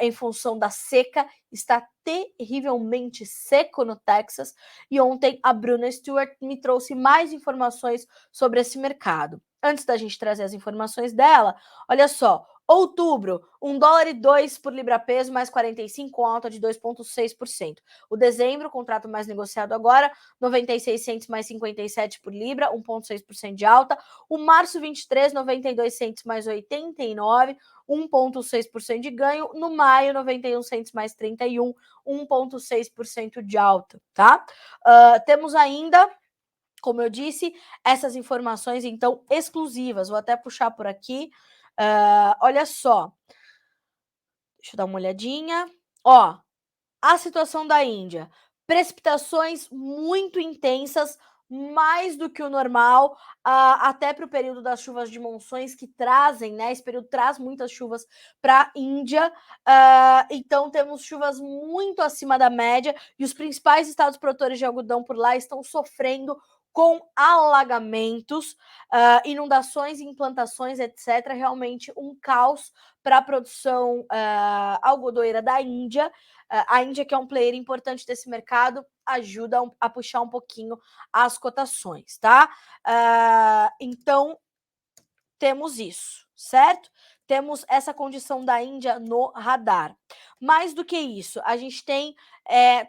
em função da seca, está terrivelmente seco no Texas, e ontem a Bruna Stewart me trouxe mais informações sobre esse mercado. Antes da gente trazer as informações dela, olha só, outubro, $1,02 por libra-peso, mais 45, com alta de 2,6%. O dezembro, contrato mais negociado agora, 96 centos mais 57 por libra, 1,6% de alta. O março 23, 92 centos mais 89, 1,6% de ganho. No maio, 91 centos mais 31, 1,6% de alta, tá? Temos ainda, como eu disse, essas informações, então, exclusivas. Vou até puxar por aqui. Olha só. Deixa eu dar uma olhadinha. Ó, a situação da Índia. Precipitações muito intensas, mais do que o normal, até para o período das chuvas de monções que trazem, né? Esse período traz muitas chuvas para a Índia. Então, temos chuvas muito acima da média e os principais estados produtores de algodão por lá estão sofrendo com alagamentos, inundações, implantações, etc. Realmente um caos para a produção algodoeira da Índia. A Índia, que é um player importante desse mercado, ajuda a puxar um pouquinho as cotações, tá? Então, temos isso, certo? Temos essa condição da Índia no radar. Mais do que isso, a gente tem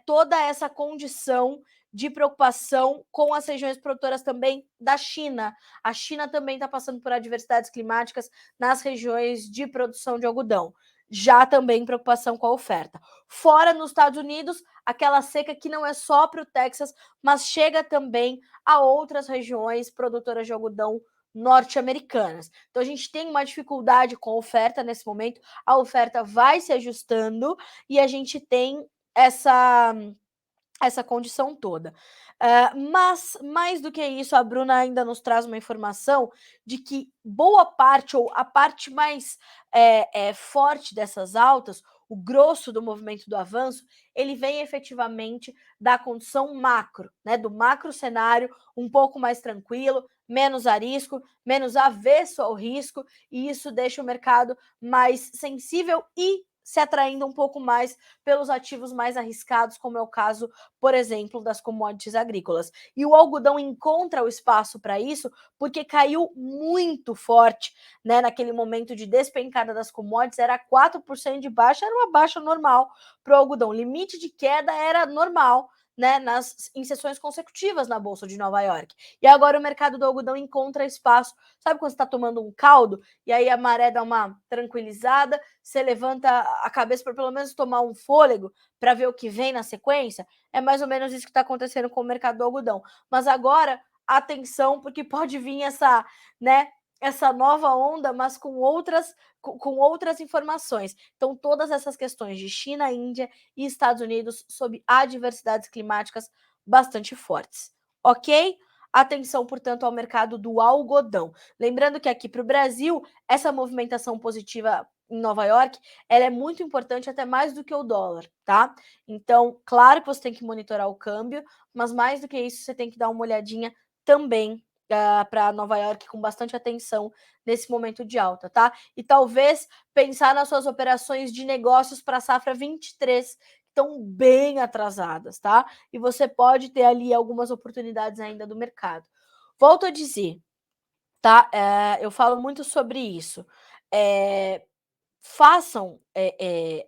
toda essa condição de preocupação com as regiões produtoras também da China. A China também está passando por adversidades climáticas nas regiões de produção de algodão. Já também preocupação com a oferta. Fora nos Estados Unidos, aquela seca que não é só para o Texas, mas chega também a outras regiões produtoras de algodão norte-americanas. Então a gente tem uma dificuldade com a oferta nesse momento, a oferta vai se ajustando e a gente tem essa condição toda. Mas, mais do que isso, a Bruna ainda nos traz uma informação de que boa parte, ou a parte mais forte dessas altas, o grosso do movimento do avanço, ele vem efetivamente da condição macro, né, do macro cenário um pouco mais tranquilo, menos a risco, menos avesso ao risco, e isso deixa o mercado mais sensível e se atraindo um pouco mais pelos ativos mais arriscados, como é o caso, por exemplo, das commodities agrícolas. E o algodão encontra o espaço para isso porque caiu muito forte, né? Naquele momento de despencada das commodities, era 4% de baixa, era uma baixa normal para o algodão. Limite de queda era normal, né, em sessões consecutivas na Bolsa de Nova York. E agora o mercado do algodão encontra espaço. Sabe quando você está tomando um caldo e aí a maré dá uma tranquilizada, você levanta a cabeça para pelo menos tomar um fôlego para ver o que vem na sequência? É mais ou menos isso que está acontecendo com o mercado do algodão. Mas agora, atenção, porque pode vir essa nova onda, mas com outras informações. Então, todas essas questões de China, Índia e Estados Unidos sob adversidades climáticas bastante fortes, ok? Atenção, portanto, ao mercado do algodão. Lembrando que aqui para o Brasil, essa movimentação positiva em Nova York, ela é muito importante, até mais do que o dólar, tá? Então, claro que você tem que monitorar o câmbio, mas mais do que isso, você tem que dar uma olhadinha também para Nova York com bastante atenção nesse momento de alta, tá? E talvez pensar nas suas operações de negócios para a safra 23, que estão bem atrasadas, tá? E você pode ter ali algumas oportunidades ainda do mercado. Volto a dizer, tá? Eu falo muito sobre isso. Façam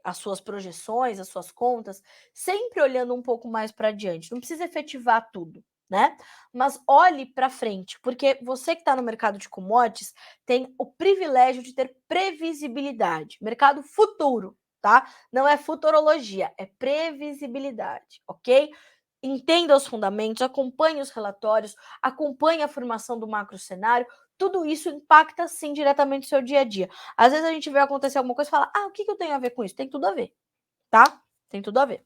as suas projeções, as suas contas, sempre olhando um pouco mais para adiante. Não precisa efetivar tudo, né? Mas olhe para frente, porque você que está no mercado de commodities tem o privilégio de ter previsibilidade. Mercado futuro, tá? Não é futurologia, é previsibilidade, ok? Entenda os fundamentos, acompanhe os relatórios, acompanhe a formação do macro cenário. Tudo isso impacta, sim, diretamente o seu dia a dia. Às vezes a gente vê acontecer alguma coisa e fala, o que eu tenho a ver com isso? Tem tudo a ver, tá? Tem tudo a ver.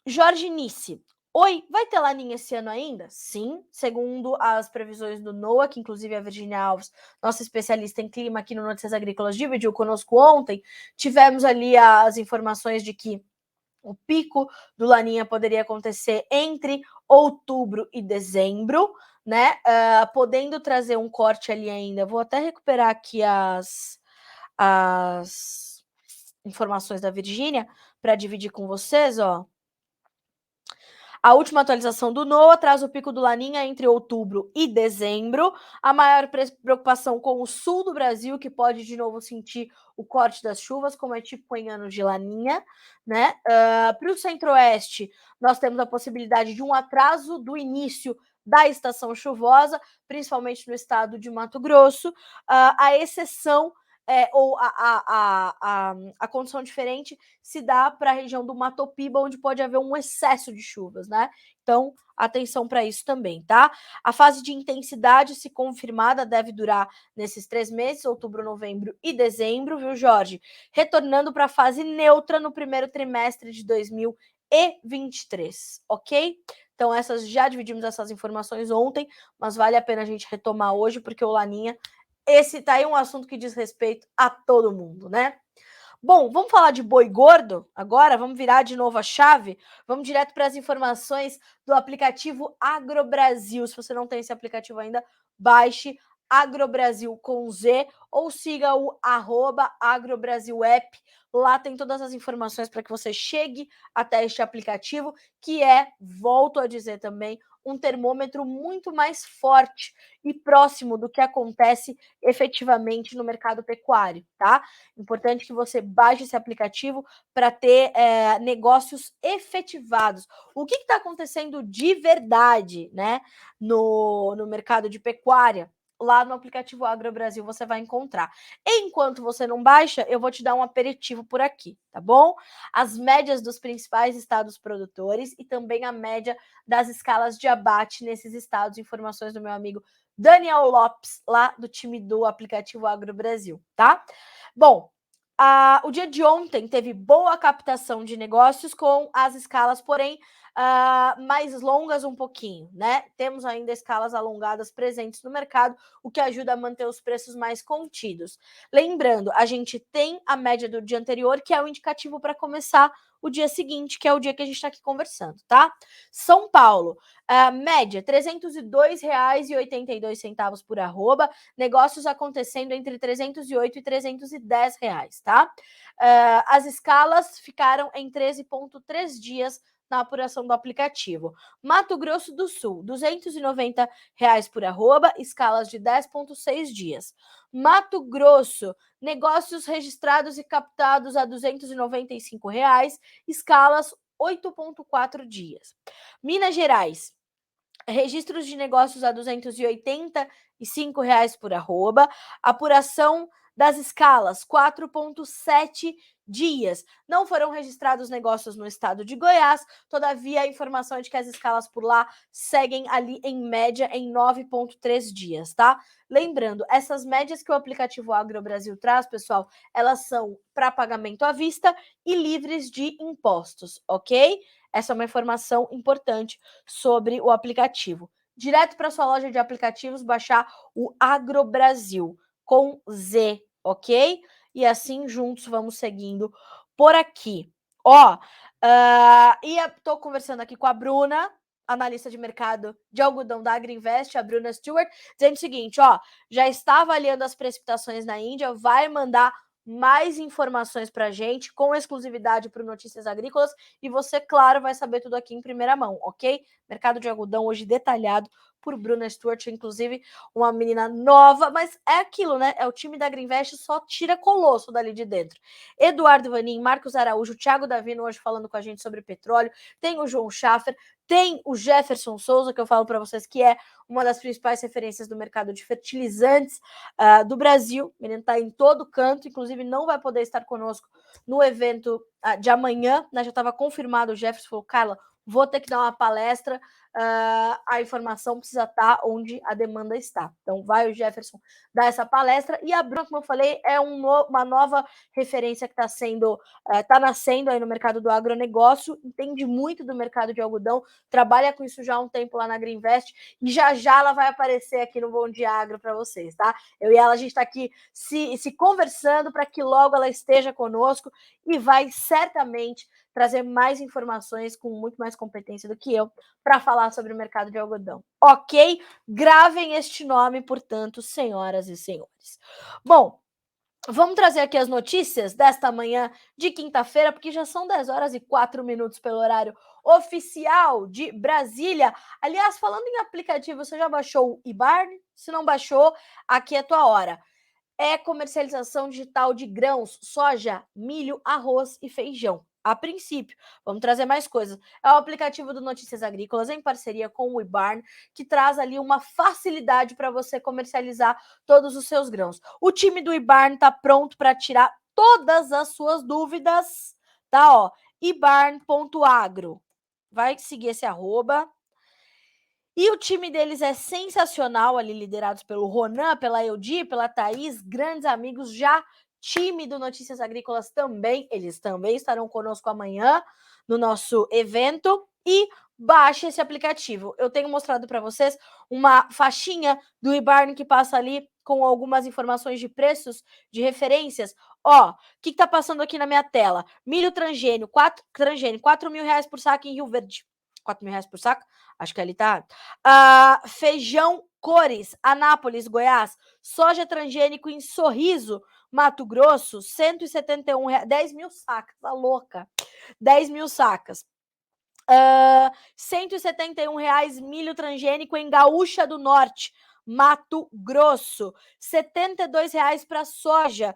Jorge Nice. Oi, vai ter laninha esse ano ainda? Sim, segundo as previsões do NOAA, que inclusive a Virginia Alves, nossa especialista em clima aqui no Notícias Agrícolas, dividiu conosco ontem. Tivemos ali as informações de que o pico do Laninha poderia acontecer entre outubro e dezembro, né? Podendo trazer um corte ali ainda. Vou até recuperar aqui as informações da Virgínia para dividir com vocês, ó. A última atualização do NOAA traz o pico do Laninha entre outubro e dezembro. A maior preocupação com o sul do Brasil, que pode de novo sentir o corte das chuvas, como é tipo em anos de Laninha, né? Para o centro-oeste, nós temos a possibilidade de um atraso do início da estação chuvosa, principalmente no estado de Mato Grosso. A exceção ou a condição diferente se dá para a região do Mato Piba, onde pode haver um excesso de chuvas, né? Então, atenção para isso também, tá? A fase de intensidade, se confirmada, deve durar nesses 3 meses, outubro, novembro e dezembro, viu, Jorge? Retornando para a fase neutra no primeiro trimestre de 2023, ok? Então, já dividimos essas informações ontem, mas vale a pena a gente retomar hoje, porque o Laninha esse tá aí um assunto que diz respeito a todo mundo, né? Bom, vamos falar de boi gordo agora? Vamos virar de novo a chave? Vamos direto para as informações do aplicativo AgroBrasil. Se você não tem esse aplicativo ainda, baixe AgroBrasil com Z ou siga o @AgroBrasilApp. Lá tem todas as informações para que você chegue até este aplicativo, que volto a dizer também, um termômetro muito mais forte e próximo do que acontece efetivamente no mercado pecuário, tá? Importante que você baixe esse aplicativo para ter negócios efetivados. O que está acontecendo de verdade, né, no mercado de pecuária? Lá no aplicativo AgroBrasil você vai encontrar. Enquanto você não baixa, eu vou te dar um aperitivo por aqui, tá bom? As médias dos principais estados produtores e também a média das escalas de abate nesses estados. Informações do meu amigo Daniel Lopes, lá do time do aplicativo AgroBrasil, tá? Bom, o dia de ontem teve boa captação de negócios com as escalas, porém, mais longas um pouquinho, né? Temos ainda escalas alongadas presentes no mercado, o que ajuda a manter os preços mais contidos. Lembrando, a gente tem a média do dia anterior, que é o indicativo para começar o dia seguinte, que é o dia que a gente está aqui conversando, tá? São Paulo, média R$ 302,82 por arroba, negócios acontecendo entre R$ 308 e R$ 310, tá? As escalas ficaram em 13,3 dias na apuração do aplicativo. Mato Grosso do Sul, R$ 290 por arroba, escalas de 10,6 dias. Mato Grosso, negócios registrados e captados a R$ 295, escalas 8,4 dias. Minas Gerais, registros de negócios a R$ 285 por arroba, apuração das escalas 4,7 dias. Não foram registrados negócios no estado de Goiás, todavia a informação é de que as escalas por lá seguem ali em média em 9,3 dias, tá? Lembrando, essas médias que o aplicativo AgroBrasil traz, pessoal, elas são para pagamento à vista e livres de impostos, ok? Essa é uma informação importante sobre o aplicativo. Direto para sua loja de aplicativos, baixar o AgroBrasil com Z, ok? E assim juntos vamos seguindo por aqui. E estou conversando aqui com a Bruna, analista de mercado de algodão da Agriinvest, a Bruna Stewart, dizendo o seguinte, já está avaliando as precipitações na Índia, vai mandar mais informações para a gente, com exclusividade para o Notícias Agrícolas, e você, claro, vai saber tudo aqui em primeira mão, ok? Mercado de algodão hoje detalhado por Bruna Stuart, inclusive uma menina nova, mas é aquilo, né? É o time da Greenvest, só tira colosso dali de dentro. Eduardo Vanin, Marcos Araújo, Thiago Davino hoje falando com a gente sobre petróleo, tem o João Schaffer, tem o Jefferson Souza, que eu falo para vocês que é uma das principais referências do mercado de fertilizantes do Brasil. O menino está em todo canto, inclusive não vai poder estar conosco no evento de amanhã, né? Já estava confirmado, o Jefferson falou, Carla, vou ter que dar uma palestra, a informação precisa estar onde a demanda está. Então vai o Jefferson dar essa palestra, e a Bruna, como eu falei, é uma nova referência que está sendo, está nascendo aí no mercado do agronegócio, entende muito do mercado de algodão, trabalha com isso já há um tempo lá na Greenvest, e já ela vai aparecer aqui no Bom Dia Agro para vocês, tá? Eu e ela, a gente está aqui se conversando para que logo ela esteja conosco e vai certamente trazer mais informações com muito mais competência do que eu para falar sobre o mercado de algodão. Ok? Gravem este nome, portanto, senhoras e senhores. Bom, vamos trazer aqui as notícias desta manhã de quinta-feira, porque já são 10 horas e 4 minutos pelo horário oficial de Brasília. Aliás, falando em aplicativo, você já baixou o eBarn? Se não baixou, aqui é a tua hora. É comercialização digital de grãos, soja, milho, arroz e feijão. A princípio, vamos trazer mais coisas. É o aplicativo do Notícias Agrícolas em parceria com o eBarn, que traz ali uma facilidade para você comercializar todos os seus grãos. O time do eBarn está pronto para tirar todas as suas dúvidas, tá? Ó, ebarn.agro. Vai seguir esse arroba. E o time deles é sensacional, ali liderados pelo Ronan, pela Eudi, pela Thaís, grandes amigos, já time do Notícias Agrícolas também, eles também estarão conosco amanhã no nosso evento, e baixe esse aplicativo. Eu tenho mostrado para vocês uma faixinha do eBarn que passa ali com algumas informações de preços, de referências. Ó, o que está passando aqui na minha tela? Milho transgênio, 4 mil reais por saco em Rio Verde. 4 mil reais por saco? Acho que ali tá. Feijão Cores, Anápolis, Goiás. Soja transgênico em Sorriso, Mato Grosso, 171 reais. 10 mil sacas, tá louca. 10 mil sacas. 171 reais milho transgênico em Gaúcha do Norte, Mato Grosso. 72 reais para soja.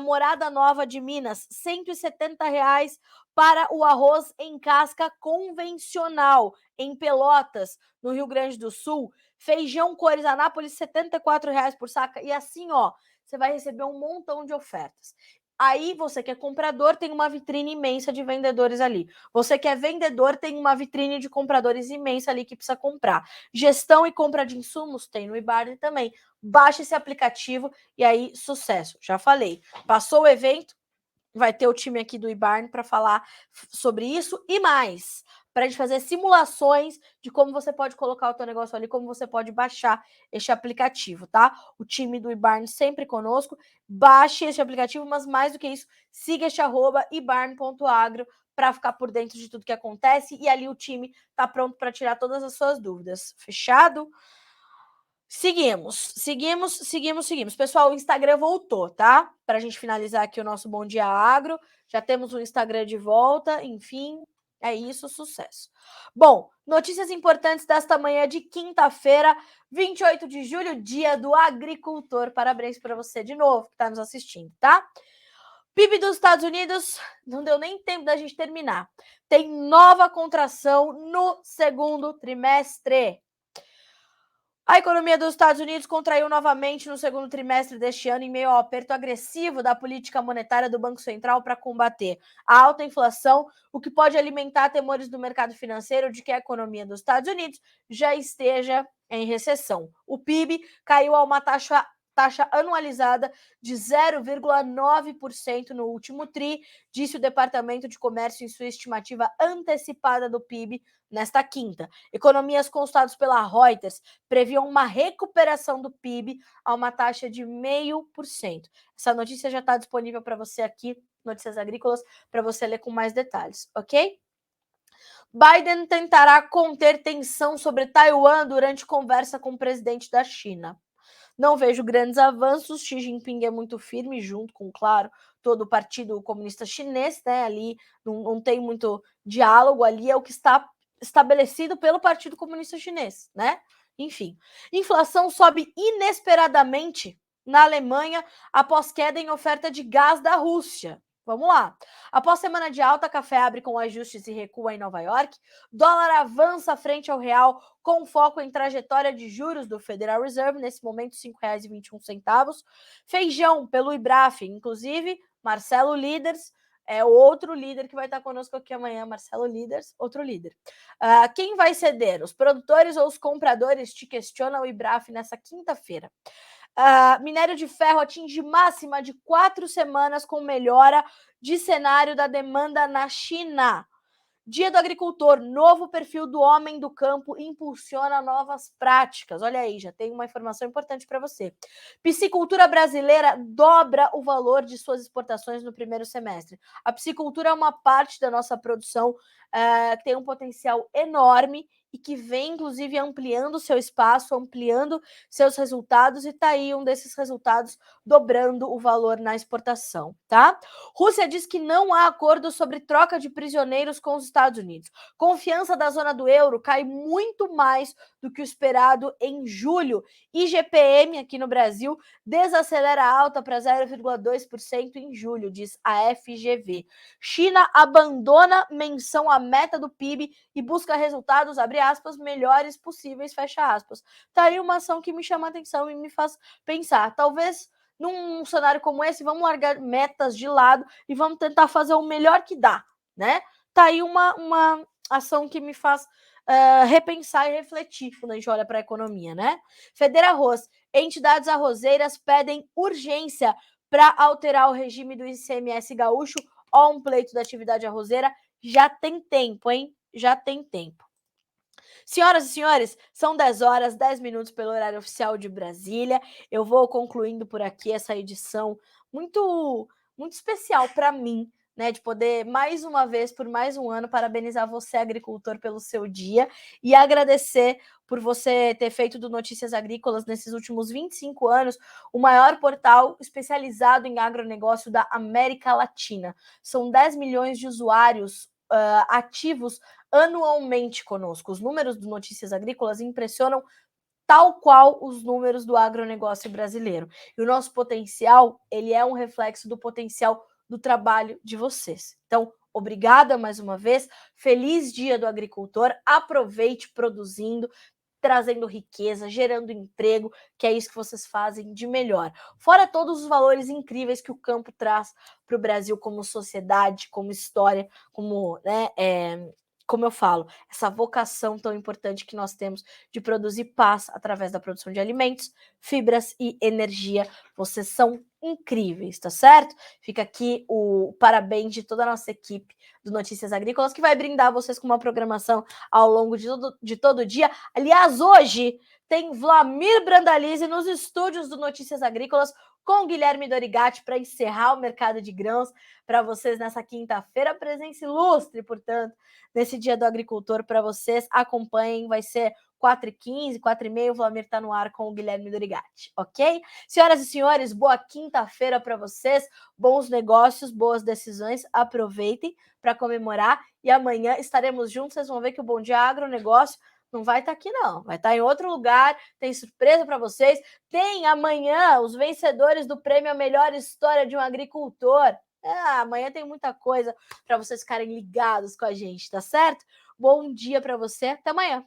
Morada Nova de Minas, 170 reais para o arroz em casca convencional, em Pelotas, no Rio Grande do Sul. Feijão Cores Anápolis, 74 reais por saca. E assim, ó, você vai receber um montão de ofertas. Aí, você que é comprador, tem uma vitrine imensa de vendedores ali. Você que é vendedor, tem uma vitrine de compradores imensa ali que precisa comprar. Gestão e compra de insumos tem no eBarn também. Baixe esse aplicativo e aí, sucesso. Já falei. Passou o evento, vai ter o time aqui do eBarn para falar sobre isso e mais, para a gente fazer simulações de como você pode colocar o teu negócio ali, como você pode baixar este aplicativo, tá? O time do eBarn sempre conosco. Baixe este aplicativo, mas mais do que isso, siga este arroba ebarn.agro para ficar por dentro de tudo que acontece, e ali o time tá pronto para tirar todas as suas dúvidas. Fechado? Seguimos. Pessoal, o Instagram voltou, tá? Para a gente finalizar aqui o nosso Bom Dia Agro. Já temos o Instagram de volta, enfim, é isso, sucesso. Bom, notícias importantes desta manhã de quinta-feira, 28 de julho, dia do agricultor. Parabéns para você de novo que está nos assistindo, tá? PIB dos Estados Unidos, não deu nem tempo da gente terminar. Tem nova contração no segundo trimestre. A economia dos Estados Unidos contraiu novamente no segundo trimestre deste ano em meio ao aperto agressivo da política monetária do Banco Central para combater a alta inflação, o que pode alimentar temores do mercado financeiro de que a economia dos Estados Unidos já esteja em recessão. O PIB caiu a uma taxa anualizada de 0,9% no último TRI, disse o Departamento de Comércio em sua estimativa antecipada do PIB nesta quinta. Economias consultadas pela Reuters previam uma recuperação do PIB a uma taxa de 0,5%. Essa notícia já está disponível para você aqui, Notícias Agrícolas, para você ler com mais detalhes, ok? Biden tentará conter tensão sobre Taiwan durante conversa com o presidente da China. Não vejo grandes avanços. Xi Jinping é muito firme, junto com, claro, todo o Partido Comunista Chinês, né? Ali não tem muito diálogo, ali é o que está estabelecido pelo Partido Comunista Chinês, né? Enfim, inflação sobe inesperadamente na Alemanha após queda em oferta de gás da Rússia. Vamos lá. Após semana de alta, café abre com ajustes e recua em Nova York. Dólar avança frente ao real com foco em trajetória de juros do Federal Reserve, nesse momento R$ 5,21. Feijão pelo IBRAF, inclusive, Marcelo Líderes, é outro líder que vai estar conosco aqui amanhã, Marcelo Líderes, outro líder. Quem vai ceder? Os produtores ou os compradores? Te questiona o IBRAF nessa quinta-feira. Minério de ferro atinge máxima de 4 semanas com melhora de cenário da demanda na China. Dia do Agricultor, novo perfil do homem do campo impulsiona novas práticas. Olha aí, já tem uma informação importante para você. Piscicultura brasileira dobra o valor de suas exportações no primeiro semestre. A piscicultura é uma parte da nossa produção que tem um potencial enorme e que vem, inclusive, ampliando seu espaço, ampliando seus resultados, e está aí um desses resultados dobrando o valor na exportação, tá? Rússia diz que não há acordo sobre troca de prisioneiros com os Estados Unidos. Confiança da zona do euro cai muito mais do que o esperado em julho. IGPM aqui no Brasil desacelera a alta para 0,2% em julho, diz a FGV. China abandona menção à meta do PIB e busca resultados, abre aspas, melhores possíveis, fecha aspas. Tá aí uma ação que me chama a atenção e me faz pensar. Talvez num cenário como esse, vamos largar metas de lado e vamos tentar fazer o melhor que dá, né? Tá aí uma ação que me faz repensar e refletir quando a gente olha para a economia, né? Federarroz, entidades arrozeiras pedem urgência para alterar o regime do ICMS gaúcho. Ó, um pleito da atividade arrozeira. Já tem tempo, hein? Já tem tempo. Senhoras e senhores, são 10 horas, 10 minutos pelo horário oficial de Brasília. Eu vou concluindo por aqui essa edição muito, muito especial para mim, né, de poder, mais uma vez, por mais um ano, parabenizar você, agricultor, pelo seu dia e agradecer por você ter feito do Notícias Agrícolas, nesses últimos 25 anos, o maior portal especializado em agronegócio da América Latina. São 10 milhões de usuários ativos anualmente conosco. Os números do Notícias Agrícolas impressionam tal qual os números do agronegócio brasileiro. E o nosso potencial, ele é um reflexo do potencial do trabalho de vocês. Então, obrigada mais uma vez. Feliz Dia do Agricultor. Aproveite produzindo, trazendo riqueza, gerando emprego, que é isso que vocês fazem de melhor. Fora todos os valores incríveis que o campo traz para o Brasil como sociedade, como história, como, né, como eu falo, essa vocação tão importante que nós temos de produzir paz através da produção de alimentos, fibras e energia. Vocês são incríveis, tá certo? Fica aqui o parabéns de toda a nossa equipe do Notícias Agrícolas, que vai brindar vocês com uma programação ao longo de todo o dia. Aliás, hoje tem Vlamir Brandalize nos estúdios do Notícias Agrícolas com Guilherme Dorigatti para encerrar o mercado de grãos para vocês nessa quinta-feira. Presença ilustre, portanto, nesse Dia do Agricultor para vocês. Acompanhem, vai ser 4h15, 4h30, o Vlamir está no ar com o Guilherme Dorigatti, ok? Senhoras e senhores, boa quinta-feira para vocês, bons negócios, boas decisões, aproveitem para comemorar e amanhã estaremos juntos. Vocês vão ver que o Bom Dia Agronegócio não vai estar aqui, não. Vai estar em outro lugar, tem surpresa para vocês. Tem amanhã os vencedores do prêmio A Melhor História de um Agricultor. Amanhã tem muita coisa para vocês ficarem ligados com a gente, tá certo? Bom dia para você, até amanhã.